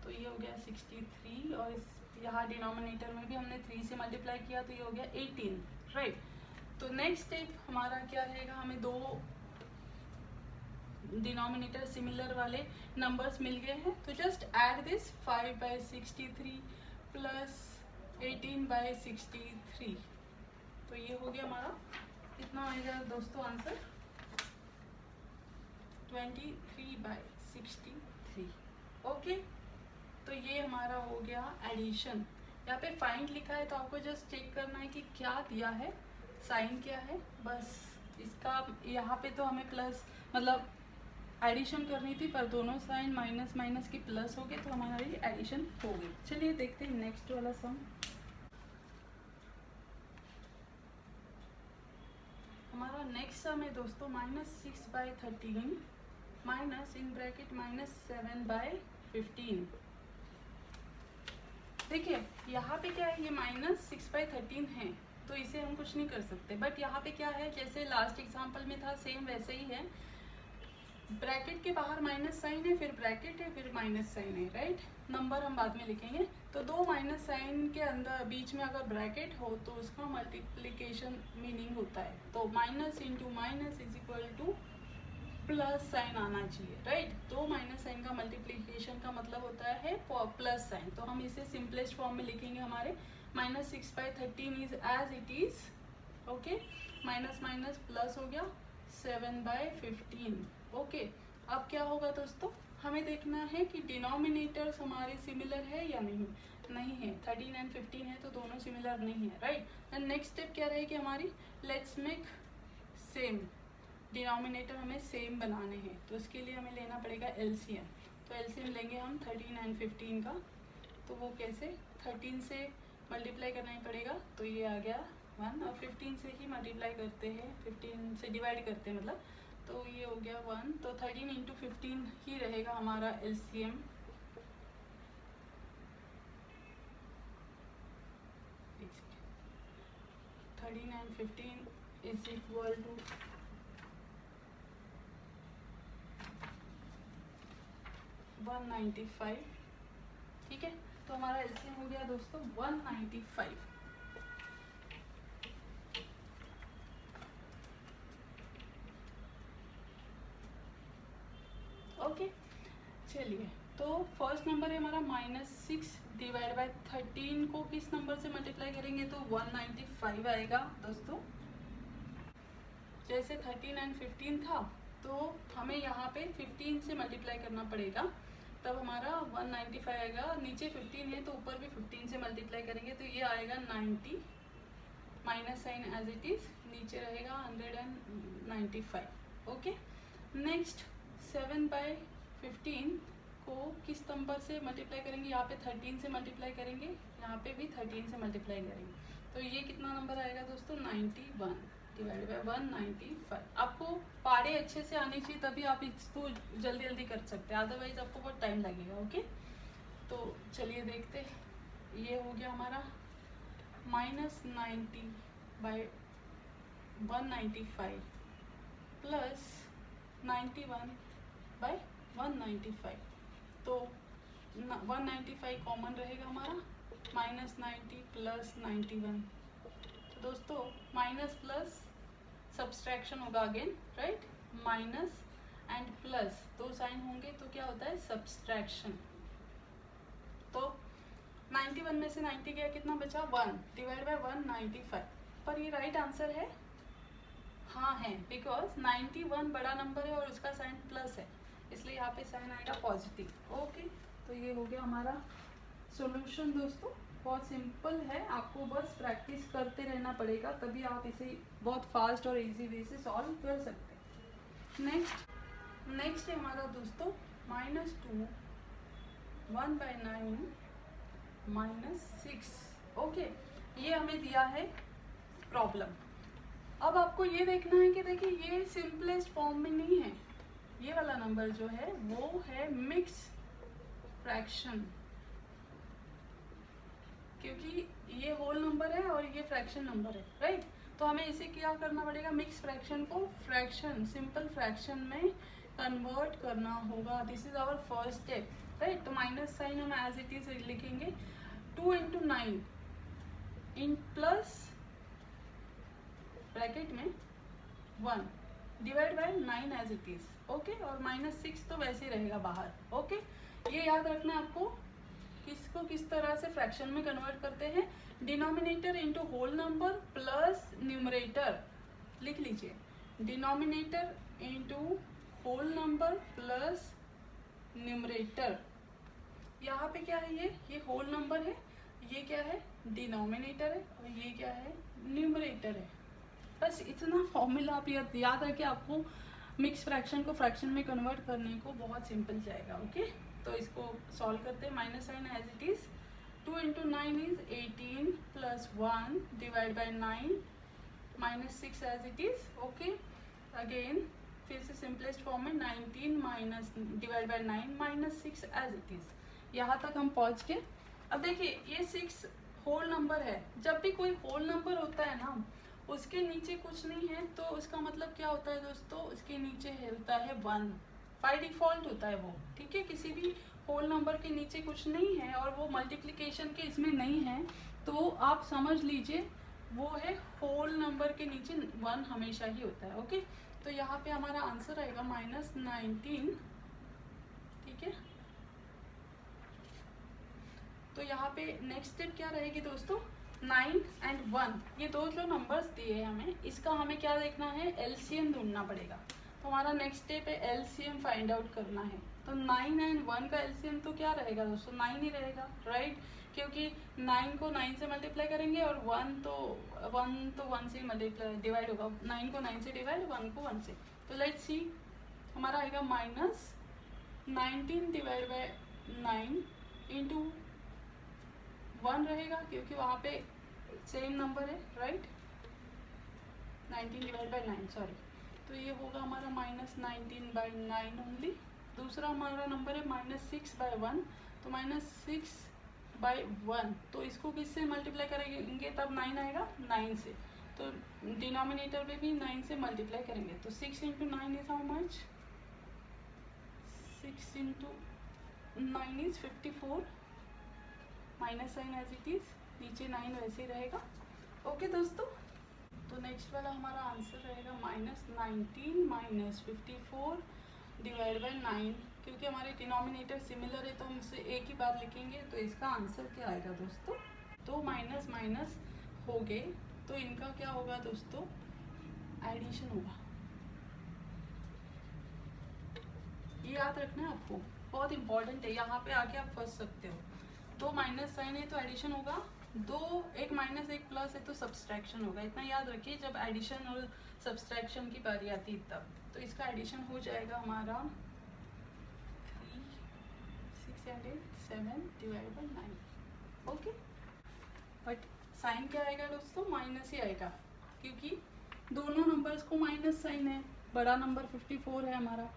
तो ये हो गया 63 और इस यहाँ डिनोमिनेटर में भी हमने 3 से मल्टीप्लाई किया, तो ये हो गया 18, राइट। तो नेक्स्ट स्टेप हमारा क्या रहेगा? हमें डिनोमिनेटर सिमिलर वाले नंबर्स मिल गए हैं, तो जस्ट ऐड दिस 5/63 प्लस 18/63। तो ये हो गया हमारा, कितना आएगा दोस्तों आंसर, 23/63। ओके, तो ये हमारा हो गया एडिशन। यहाँ पे फाइंड लिखा है तो आपको जस्ट चेक करना है कि क्या दिया है, साइन क्या है, बस इसका। यहाँ पे तो हमें प्लस मतलब एडिशन करनी थी, पर दोनों साइन माइनस माइनस की प्लस हो गए तो हमारी एडिशन हो गई। चलिए देखते हैं नेक्स्ट वाला सम। हमारा नेक्स्ट सम है दोस्तों -6/13 माइनस इन ब्रैकेट -7/15। देखिए यहाँ पे क्या है, ये -6/13 है तो इसे हम कुछ नहीं कर सकते, बट यहाँ पे क्या है, जैसे लास्ट एग्जांपल में था सेम वैसे ही है। ब्रैकेट के बाहर माइनस साइन है, फिर ब्रैकेट है, फिर माइनस साइन है, राइट। नंबर हम बाद में लिखेंगे। तो दो माइनस साइन के अंदर बीच में अगर ब्रैकेट हो तो उसका मल्टीप्लिकेशन मीनिंग होता है, तो minus into minus is equal two plus sign आना चाहिए, राइट। दो माइनस साइन का मल्टीप्लिकेशन का मतलब होता है प्लस साइन। तो हम इसे सिंपलेस्ट फॉर्म में लिखेंगे, हमारे -6/13 is as it is, okay. Minus minus plus हो गया 7/15, ओके। अब क्या होगा दोस्तों, हमें देखना है कि डिनोमिनेटर्स हमारे सिमिलर है या नहीं। नहीं है, 13 एंड 15 है तो दोनों सिमिलर नहीं है, राइट। एंड नेक्स्ट स्टेप क्या रहेगी हमारी, लेट्स मेक सेम। डिनोमिनेटर हमें सेम बनाने हैं तो उसके लिए हमें लेना पड़ेगा एलसीएम। तो एलसीएम लेंगे हम 13 एंड 15 का। तो वो कैसे, 13 से मल्टीप्लाई करना ही पड़ेगा, तो ये आ गया 1, और 15 से ही मल्टीप्लाई करते हैं, 15 से डिवाइड करते हैं मतलब, तो ये हो गया 1। तो 13 इंटू 15 ही रहेगा हमारा LCM. Thirteen and 15 is equal to 195, ठीक है। तो हमारा एलसीएम हो गया दोस्तों 195। ओके, चलिए तो फर्स्ट नंबर है हमारा -6 डिवाइड बाय 13 को किस नंबर से मल्टीप्लाई करेंगे तो 195 आएगा दोस्तों। जैसे 13 एंड 15 था तो हमें यहाँ पे 15 से मल्टीप्लाई करना पड़ेगा, तब हमारा 195 आएगा। नीचे 15 है तो ऊपर भी 15 से मल्टीप्लाई करेंगे तो ये आएगा 90, minus sign as it is, नीचे रहेगा 195, ओके। नेक्स्ट 7/15 को किस नंबर से मल्टीप्लाई करेंगे, यहाँ पे 13 से मल्टीप्लाई करेंगे, यहाँ पे भी 13 से मल्टीप्लाई करेंगे, तो ये कितना नंबर आएगा दोस्तों 91 डिवाइड बाय 195। आपको पाड़े अच्छे से आनी चाहिए तभी आप इसको जल्दी जल्दी कर सकते हैं, अदरवाइज आपको बहुत टाइम लगेगा, ओके। तो चलिए देखते, ये हो गया हमारा -90/195 प्लस 91/195। तो 195 कॉमन रहेगा हमारा, -90 प्लस 91। तो दोस्तों माइनस प्लस सब्सट्रैक्शन होगा again, right. Minus and plus दो साइन होंगे तो क्या होता है सब्सट्रैक्शन। तो 91 में से 90 गया, कितना बचा 1 डिवाइड बाय 195। पर ये राइट आंसर है, हाँ है, बिकॉज 91 बड़ा नंबर है और उसका साइन प्लस है, इसलिए यहाँ पे साइन आएगा पॉजिटिव, ओके। तो ये हो गया हमारा सॉल्यूशन दोस्तों। बहुत सिंपल है, आपको बस प्रैक्टिस करते रहना पड़ेगा तभी आप इसे बहुत फास्ट और इजी वे से सॉल्व कर सकते हैं। नेक्स्ट है हमारा दोस्तों -2 1/9 -6, ओके। ये हमें दिया है प्रॉब्लम। अब आपको ये देखना है कि देखिए ये सिंपलेस्ट फॉर्म में नहीं है, ये वाला नंबर जो है वो है मिक्स फ्रैक्शन, क्योंकि ये होल नंबर है और ये फ्रैक्शन नंबर है, राइट। तो हमें इसे क्या करना पड़ेगा, मिक्स फ्रैक्शन को फ्रैक्शन, सिंपल फ्रैक्शन में कन्वर्ट करना होगा। This is our first step, right. तो माइनस साइन हम एज इट इज लिखेंगे, 2 × 9 इन प्लस ब्रैकेट में 1 divide by 9 as it is, okay. और -6 तो वैसे ही रहेगा बाहर, ओके। ये याद रखना आपको, किसको किस तरह से फ्रैक्शन में कन्वर्ट करते हैं, denominator into whole number plus numerator, लिख लीजिए, denominator into whole number plus numerator. यहाँ पे क्या है, ये होल नंबर है, ये क्या है, डिनोमिनेटर है, और ये क्या है, न्यूमरेटर है। बस इतना फॉर्मूला आप याद रखें, आपको मिक्स फ्रैक्शन को फ्रैक्शन में कन्वर्ट करने को बहुत सिंपल जाएगा, ओके। तो इसको सॉल्व करते हैं, minus sign as it is, 2 into 9 is 18 plus 1 divide by 9 -6 as it is, okay. Again फिर से सिंपलेस्ट फॉर्म में 19 minus divide by 9 -6 as it is. यहाँ तक हम पहुँच के, अब देखिए ये 6 होल नंबर है, जब भी कोई होल नंबर होता है ना, उसके नीचे कुछ नहीं है तो उसका मतलब क्या होता है दोस्तों, उसके नीचे होता है 1, बाय डिफॉल्ट होता है वो, ठीक है। किसी भी होल नंबर के नीचे कुछ नहीं है और वो मल्टीप्लिकेशन के इसमें नहीं है, तो आप समझ लीजिए वो है होल नंबर के नीचे 1 हमेशा ही होता है, ओके। तो यहाँ पे हमारा आंसर आएगा -19, ठीक है। तो यहाँ पे नेक्स्ट स्टेप क्या रहेगी दोस्तों, 9 एंड 1, ये दो जो नंबर्स दिए हैं हमें, इसका हमें क्या देखना है, एलसीएम ढूंढना पड़ेगा। तो हमारा नेक्स्ट स्टेप है एलसीएम फाइंड आउट करना है। तो 9 एंड 1 का एलसीएम तो क्या रहेगा दोस्तों, 9 ही रहेगा, राइट। क्योंकि 9 को 9 से मल्टीप्लाई करेंगे और 1 तो 1 से मल्टीप्लाई डिवाइड होगा, 9 को 9 से डिवाइड, 1 को 1 से। तो लेट्स सी, हमारा आएगा -19 डिवाइड बाय 9 इंटू 1 रहेगा, क्योंकि वहाँ पे सेम नंबर है, राइट। 19 divide by 9, sorry. तो ये होगा हमारा -19/9 ओनली। दूसरा हमारा नंबर है -6/1, तो -6/1, तो इसको किससे मल्टीप्लाई करेंगे तब 9 आएगा, 9 से। तो डिनोमिनेटर में भी 9 से मल्टीप्लाई करेंगे, तो 6 into 9 is how much, 6 into 9 is 54, minus sign as it is, नीचे 9 वैसे ही रहेगा, ओके दोस्तों। तो नेक्स्ट वाला हमारा आंसर रहेगा -19 - 54 डिवाइड बाई 9, क्योंकि हमारे डिनोमिनेटर सिमिलर है तो हम इसे एक ही बार लिखेंगे। तो इसका आंसर क्या आएगा दोस्तों, तो माइनस माइनस हो गए, तो इनका क्या होगा दोस्तों, एडिशन होगा। ये याद रखना है आपको, बहुत इंपॉर्टेंट है, यहाँ पे आके आप फंस सकते हो। दो माइनस साइन है तो एडिशन होगा, दो एक माइनस एक प्लस है तो सब्सट्रैक्शन होगा, इतना याद रखिए जब एडिशन और सब्सट्रैक्शन की बारी आती है तब। तो इसका एडिशन हो जाएगा हमारा 3, 6 and 8, 7 divide by 9, okay. But sign क्या आएगा दोस्तों, माइनस ही आएगा, क्योंकि दोनों नंबर्स को माइनस साइन है, बड़ा नंबर 54 है हमारा,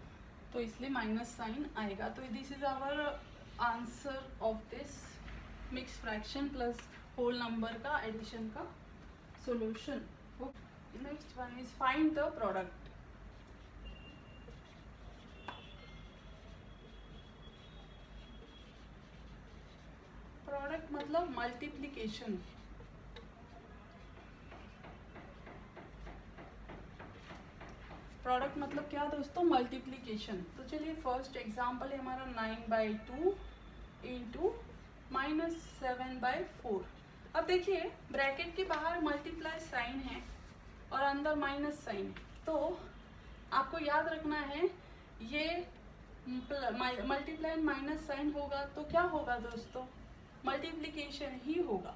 तो इसलिए माइनस साइन आएगा। तो this is our answer of this mix fraction plus whole number का एडिशन का solution. Next one is find the product. Product मतलब मल्टीप्लिकेशन, प्रोडक्ट मतलब क्या दोस्तों, मल्टीप्लिकेशन। तो चलिए फर्स्ट एग्जांपल है हमारा 9/2 इंटू -7/4। अब देखिए ब्रैकेट के बाहर मल्टीप्लाई साइन है और अंदर माइनस साइन है, तो आपको याद रखना है ये मल्टीप्लाई माइनस साइन होगा तो क्या होगा दोस्तों, मल्टीप्लिकेशन ही होगा,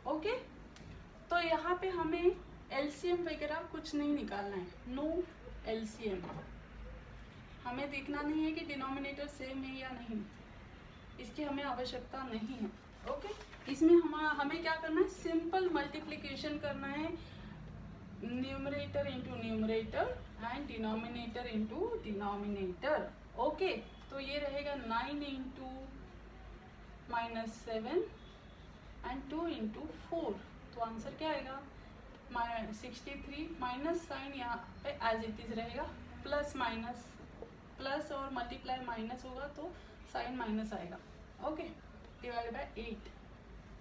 ओके। तो यहाँ पे हमें एलसीएम वगैरह कुछ नहीं निकालना है, नो एलसीएम। हमें देखना नहीं है कि डिनोमिनेटर सेम है या नहीं, इसकी हमें आवश्यकता नहीं है, ओके। इसमें हमें क्या करना है, सिंपल मल्टीप्लिकेशन करना है, numerator into numerator and denominator into denominator, okay. तो ये रहेगा 9 इंटू -7 एंड 2 इंटू 4, तो आंसर क्या आएगा 63। माइनस साइन यहाँ पे एज इट इज रहेगा, प्लस माइनस प्लस और मल्टीप्लाई माइनस होगा तो साइन माइनस आएगा, ओके, डिवाइड बाय 8।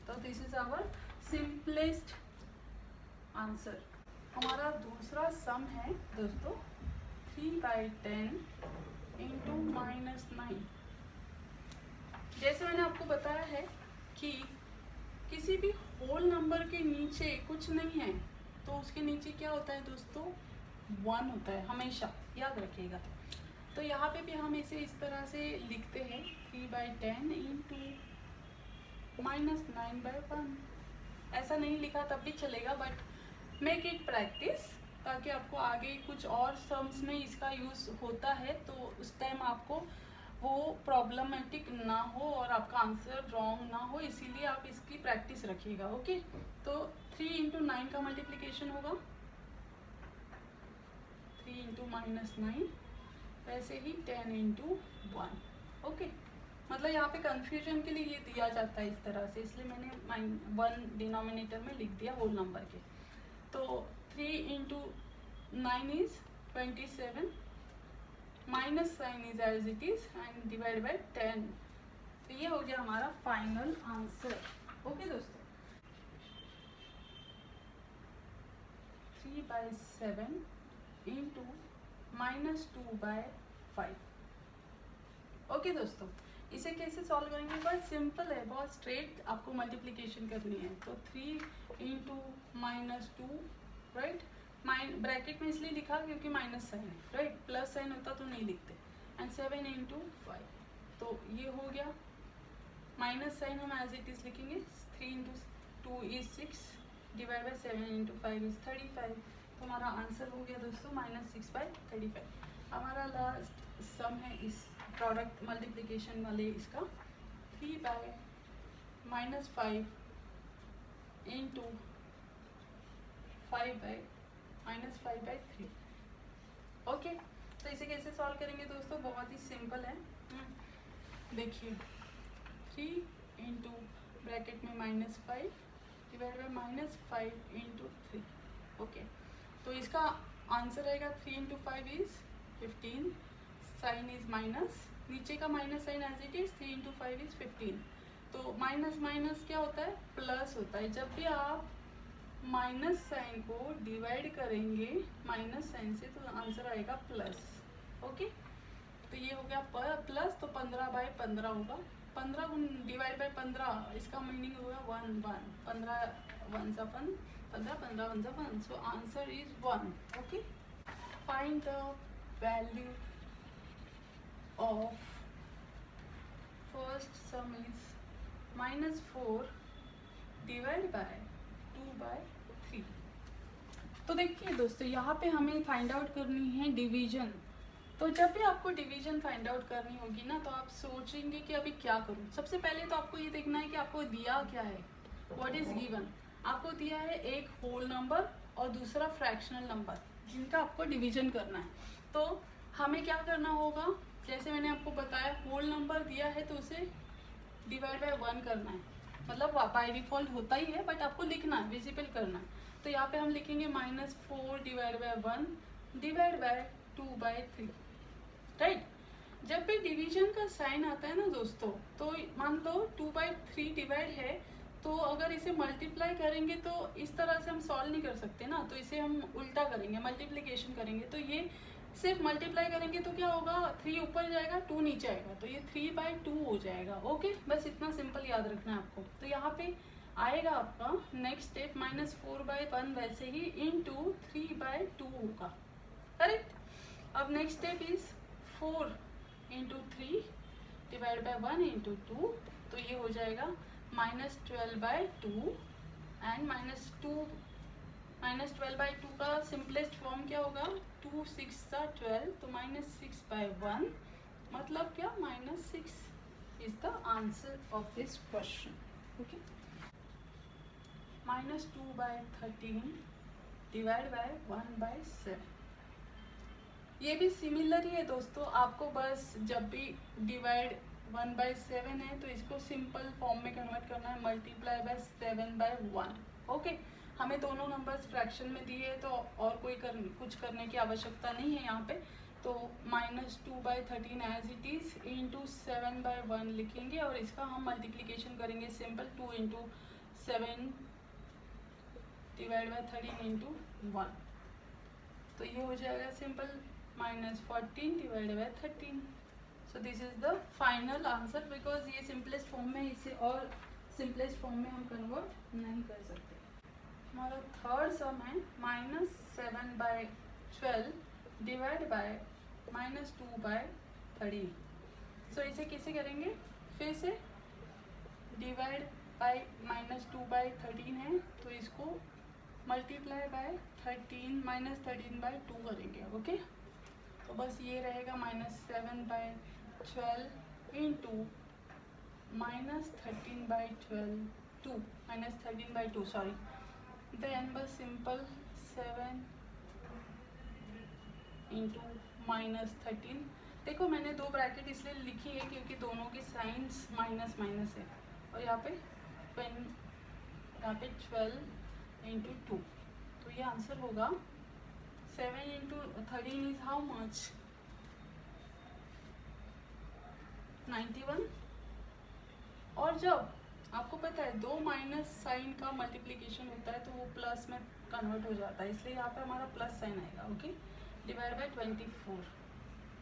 तो this is our simplest answer. हमारा दूसरा सम है दोस्तों 3/10 इंटू -9। जैसे मैंने आपको बताया है कि किसी भी होल नंबर के नीचे कुछ नहीं है तो उसके नीचे क्या होता है दोस्तों, 1 होता है हमेशा, याद रखिएगा। तो यहाँ पे भी हम इसे इस तरह से लिखते हैं 3/10 इंटू -9/1। ऐसा नहीं लिखा तब भी चलेगा, बट मेक इट प्रैक्टिस, ताकि आपको आगे कुछ और सम्स में इसका यूज़ होता है तो उस टाइम आपको वो प्रॉब्लमेटिक ना हो और आपका आंसर रॉन्ग ना हो, इसीलिए आप इसकी प्रैक्टिस रखिएगा। ओके, तो 3 इंटू 9 का मल्टीप्लिकेशन होगा 3 इंटू -9, वैसे ही 10 इंटू 1। ओके, मतलब यहाँ पे कंफ्यूजन के लिए ये दिया जाता है इस तरह से, इसलिए मैंने 1 डिनोमिनेटर में लिख दिया होल नंबर के। तो 3 into 9 is 27, minus sign is as it is and divide by 10। तो ये हो गया हमारा फाइनल आंसर। ओके दोस्तों, 3/7 इंटू -2/5। ओके दोस्तों, इसे कैसे सॉल्व करेंगे, बहुत सिंपल है, बहुत स्ट्रेट आपको मल्टीप्लिकेशन करनी है। तो 3 इंटू -2, राइट, ब्रैकेट में इसलिए लिखा क्योंकि माइनस साइन है, राइट, प्लस साइन होता तो नहीं लिखते, एंड 7 इंटू 5। तो ये हो गया, माइनस साइन हम एज इट इज लिखेंगे, 3 into 2 is 6, divide by 7 into 5 is 35। तो हमारा आंसर हो गया दोस्तों -6/35। हमारा लास्ट सम है इस प्रोडक्ट मल्टीप्लिकेशन वाले इसका, 3/-5 इंटू 5/-5/3। ओके, तो इसे कैसे सॉल्व करेंगे दोस्तों, बहुत ही सिंपल है। देखिए 3 इंटू ब्रैकेट में -5 डिवाइड बाई -5 इंटू 3। ओके, तो इसका आंसर आएगा 3 into 5 is 15, sign is minus, नीचे का minus sign as it is, 3 into 5 is 15। तो माइनस माइनस क्या होता है, प्लस होता है। जब भी आप माइनस साइन को डिवाइड करेंगे माइनस साइन से तो आंसर आएगा प्लस। ओके, तो ये हो गया प्लस, तो 15/15 होगा, 15 डिवाइड बाई 15, इसका मीनिंग होगा 1 1, 15 1 15, 15 1 1, so answer is 1। Okay, find the value of first some is -4 divide by 2/3। तो देखिए दोस्तों, यहाँ पे हमें फाइंड आउट करनी है डिवीजन। तो जब भी आपको डिवीजन फाइंड आउट करनी होगी ना, तो आप सोचेंगे कि अभी क्या करूँ। सबसे पहले तो आपको ये देखना है कि आपको दिया क्या है, व्हाट इज गिवन। आपको दिया है एक होल नंबर और दूसरा फ्रैक्शनल नंबर, जिनका आपको डिवीजन करना है। तो हमें क्या करना होगा, जैसे मैंने आपको बताया, होल नंबर दिया है तो उसे डिवाइड बाय 1 करना है, मतलब बाय डिफॉल्ट होता ही है, बट आपको लिखना है, विजिबल करना है। तो यहाँ पे हम लिखेंगे -4 divide by 1 divide bye 2/3, right. जब भी डिवीजन का साइन आता है ना दोस्तों, तो मान लो 2/3 डिवाइड है, तो अगर इसे मल्टीप्लाई करेंगे तो इस तरह से हम सॉल्व नहीं कर सकते ना, तो इसे हम उल्टा करेंगे, मल्टीप्लिकेशन करेंगे। तो ये सिर्फ मल्टीप्लाई करेंगे तो क्या होगा, 3 ऊपर जाएगा 2 नीचे आएगा, तो ये 3/2 हो जाएगा। ओके, बस इतना सिंपल याद रखना है आपको। तो यहाँ पे आएगा आपका नेक्स्ट स्टेप -4/1 वैसे ही इंटू 3/2 होगा, करेक्ट। अब next step is 4 into 3 divide by 1 into 2, तो ये हो जाएगा -12/2 एंड -12/2 का सिंपलेस्ट फॉर्म क्या होगा, 2 6 12, तो -6/1, मतलब क्या, -6 is the answer of this question. Okay, -2/13 divide by 1/7। ये भी सिमिलर ही है दोस्तों, आपको बस जब भी डिवाइड 1/7 है तो इसको सिंपल फॉर्म में कन्वर्ट करना है, मल्टीप्लाई बाय 7/1। ओके, हमें दोनों नंबर्स फ्रैक्शन में दिए हैं तो और कोई कुछ करने की आवश्यकता नहीं है यहाँ पे। तो -2/13 एज इट इज इंटू 7/1 लिखेंगे और इसका हम मल्टीप्लिकेशन करेंगे simple, 2 into 7 divide bye 13 into 1, तो ये हो जाएगा simple -14 divide by 13। So this is the final answer, because ये सिंपलेस्ट फॉर्म में, इसे और सिंपलेस्ट फॉर्म में हम कन्वर्ट नहीं कर सकते। हमारा थर्ड सम है -7/12 डिवाइड बाय -2/13। सो इसे कैसे करेंगे, फिर से डिवाइड बाय -2/13 है, तो इसको मल्टीप्लाई बाय 13 -13/2 करेंगे। ओके, तो बस ये रहेगा -7/12 इंटू -13/2 सॉरी, देन बस सिंपल 7 इंटू -13। देखो मैंने दो ब्रैकेट इसलिए लिखी है क्योंकि दोनों की साइंस माइनस माइनस है, और यहाँ पे 12 इंटू 2, तो ये आंसर होगा 7 इंटू 13 इज हाउ मच, 91। और जब आपको पता है दो माइनस साइन का मल्टीप्लिकेशन होता है तो वो प्लस में कन्वर्ट हो जाता है, इसलिए यहाँ पे हमारा प्लस साइन आएगा। ओके, डिवाइड बाय 24,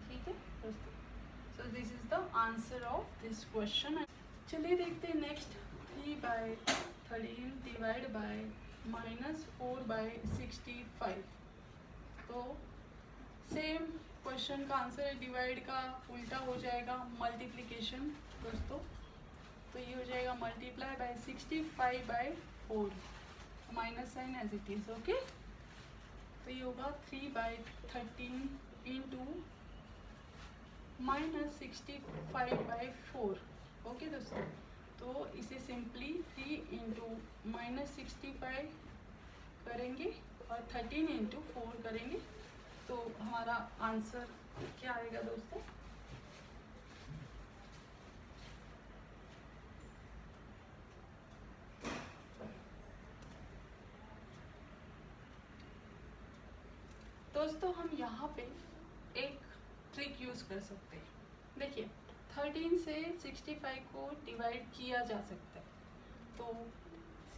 ठीक है दोस्तों। सो this is the answer of this question. चलिए देखते हैं नेक्स्ट, 3/13 डिवाइड बाय -4/65। तो सेम क्वेश्चन का आंसर है, डिवाइड का उल्टा हो जाएगा मल्टीप्लिकेशन दोस्तों, तो ये हो जाएगा multiply by 65/4, minus sign as it is. Okay, तो ये होगा 3/13 इंटू -65/4। ओके दोस्तों, तो इसे सिंपली 3 इंटू -65 करेंगे और 13 इंटू 4 करेंगे, तो हमारा आंसर क्या आएगा दोस्तों, दोस्तों हम यहाँ पे एक ट्रिक यूज कर सकते हैं। देखिए 13 से 65 को डिवाइड किया जा सकता है, तो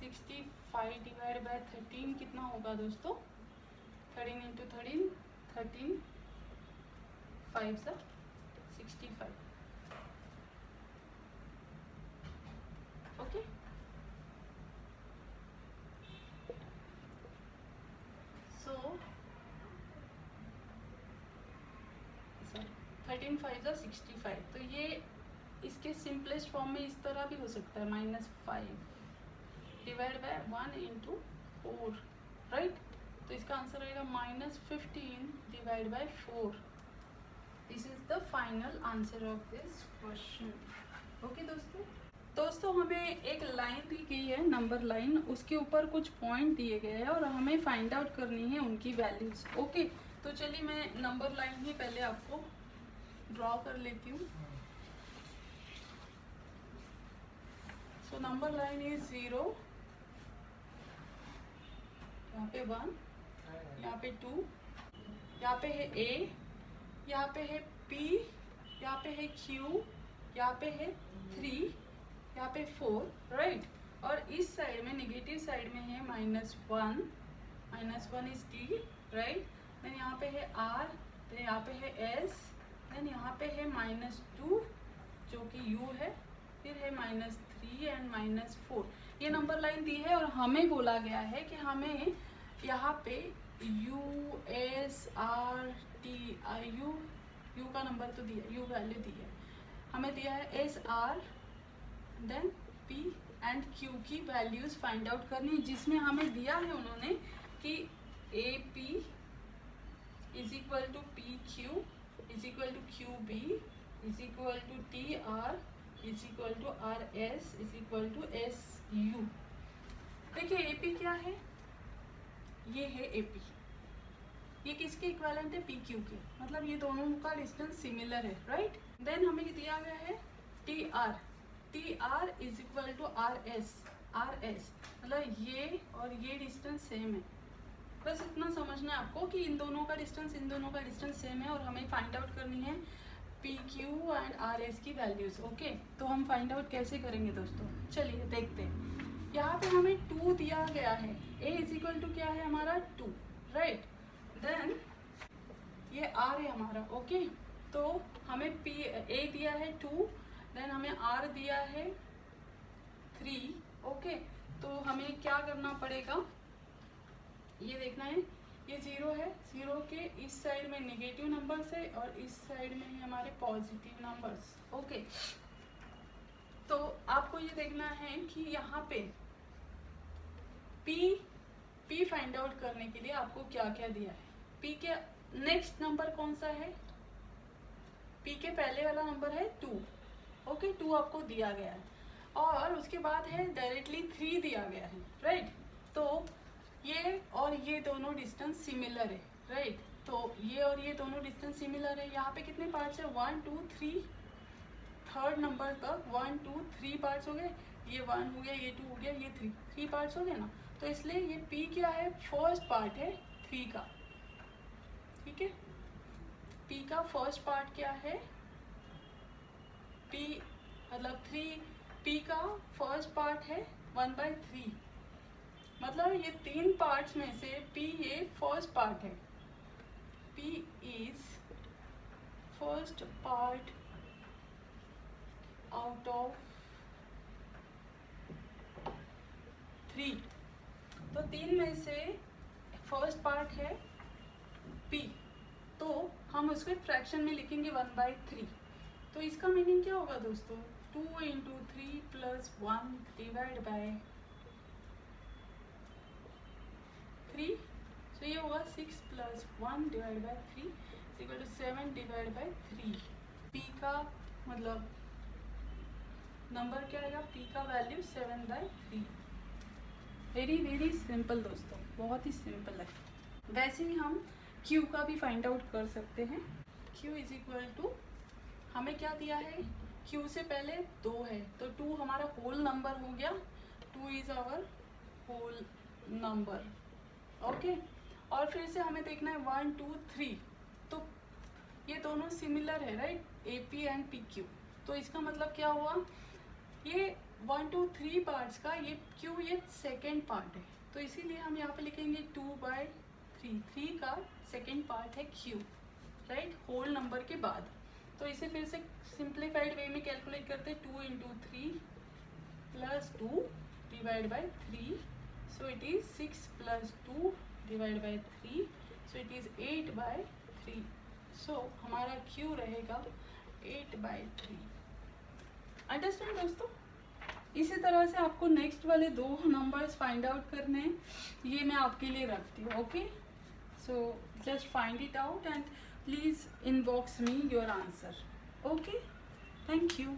65 डिवाइड बाय 13 कितना होगा दोस्तों, 13 इंटू 13, 13 5 सा 65। ओके, सो 13 5 सा 65, तो ये इसके सिंपलेस्ट फॉर्म में इस तरह भी हो सकता है, -5 डिवाइड बाय 1 इंटू 4, राइट। तो इसका आंसर रहेगा -15 divide bye 4। This is the final answer of this question. Okay दोस्तों हमें एक लाइन दी गई है, नंबर लाइन, उसके ऊपर कुछ पॉइंट दिए गए हैं और हमें फाइंड आउट करनी है उनकी वैल्यूज। ओके, तो चलिए मैं नंबर लाइन ही पहले आपको ड्रॉ कर लेती हूँ। सो नंबर लाइन इज 0, यहाँ पे 1, यहाँ पे 2, यहाँ पे है A, यहाँ पे है P, यहाँ पे है Q, यहाँ पे है 3, यहाँ पे 4, राइट। और इस साइड में नेगेटिव साइड में है -1 इज T, राइट। देन यहाँ पे है R, देन यहाँ पे है S, देन यहाँ पे है -2 जो कि U है, फिर है -3 एंड -4। ये नंबर लाइन दी है और हमें बोला गया है कि हमें यहाँ पे U S R T I U का नंबर तो दिया, U वैल्यू दी है, हमें दिया है S R then P and Q की वैल्यूज फाइंड आउट करनी, जिसमें हमें दिया है उन्होंने कि AP is equal to PQ is equal to QB is equal to TR is equal to RS is equal to SU। देखिए AP क्या है, ये है AP, ये किसके इक्विवेलेंट है, PQ के, मतलब ये दोनों का डिस्टेंस सिमिलर है, राइट। देन हमें दिया गया है TR is equal to RS मतलब ये और ये डिस्टेंस सेम है। बस इतना समझना है आपको कि इन दोनों का डिस्टेंस सेम है और हमें फाइंड आउट करनी है PQ एंड RS की वैल्यूज। ओके, तो हम फाइंड आउट कैसे करेंगे दोस्तों, चलिए देखते हैं। यहाँ पे हमें 2 दिया गया है, a इज इक्वल टू क्या है हमारा 2, राइट। देन ये r है हमारा, ओके। तो हमें a दिया है 2, देन हमें r दिया है 3, ओके। तो हमें क्या करना पड़ेगा, ये देखना है, ये 0 है, 0 के इस साइड में नेगेटिव नंबर्स है और इस साइड में है हमारे पॉजिटिव नंबर्स, ओके। तो आपको ये देखना है कि यहाँ पे p फाइंड आउट करने के लिए आपको क्या क्या दिया है। p के नेक्स्ट नंबर कौन सा है, p के पहले वाला नंबर है 2, ओके। 2 आपको दिया गया है और उसके बाद है डायरेक्टली 3 दिया गया है, राइट। तो ये और ये दोनों डिस्टेंस सिमिलर है, राइट। तो ये और ये दोनों डिस्टेंस सिमिलर है। यहाँ पे कितने पार्ट्स है, 1 2 3, थर्ड नंबर तक 1 2 3 पार्ट्स हो गए, ये 1 हो गया, ये 2 हो गया, ये 3 पार्ट्स हो गए ना। तो इसलिए ये p क्या है, फर्स्ट पार्ट है 3 का, ठीक है। p का फर्स्ट पार्ट क्या है, p मतलब 3, p का फर्स्ट पार्ट है 1/3, मतलब ये 3 पार्ट्स में से p ये फर्स्ट पार्ट है, p is first part out of 3। तो 3 में से फर्स्ट पार्ट है p, तो हम उसको फ्रैक्शन में लिखेंगे 1/3। तो इसका मीनिंग क्या होगा दोस्तों, 2 × 3 + 1 डिवाइड बाय 3, तो ये होगा 6 + 1 divide by 3 equal to 7 divide by 3। p का मतलब नंबर क्या आएगा, p का वैल्यू 7/3। वेरी सिंपल दोस्तों, बहुत ही सिंपल है। वैसे ही हम q का भी फाइंड आउट कर सकते हैं। q इज इक्वल टू, हमें क्या दिया है, q से पहले 2 है, तो 2 हमारा होल नंबर हो गया, 2 is our whole number, okay. और फिर से हमें देखना है 1 2 3, तो ये दोनों सिमिलर है, राइट, AP एंड PQ। तो इसका मतलब क्या हुआ, ये 1 2 3 पार्ट्स का ये q ये सेकेंड पार्ट है, तो इसीलिए हम यहाँ पे लिखेंगे 2/3, 3 का सेकेंड पार्ट है q, राइट, होल नंबर के बाद। तो इसे फिर से सिंप्लीफाइड वे में कैलकुलेट करते हैं, 2 × 3 + 2 divide by 3, so it is 6 + 2 divide by 3, so it is 8/3। सो हमारा q रहेगा 8/3। अंडरस्टैंड दोस्तों। इसी तरह से आपको नेक्स्ट वाले 2 नंबर्स फाइंड आउट करने हैं, ये मैं आपके लिए रखती हूँ, okay. So just find it out and please inbox me your answer, okay. Thank you.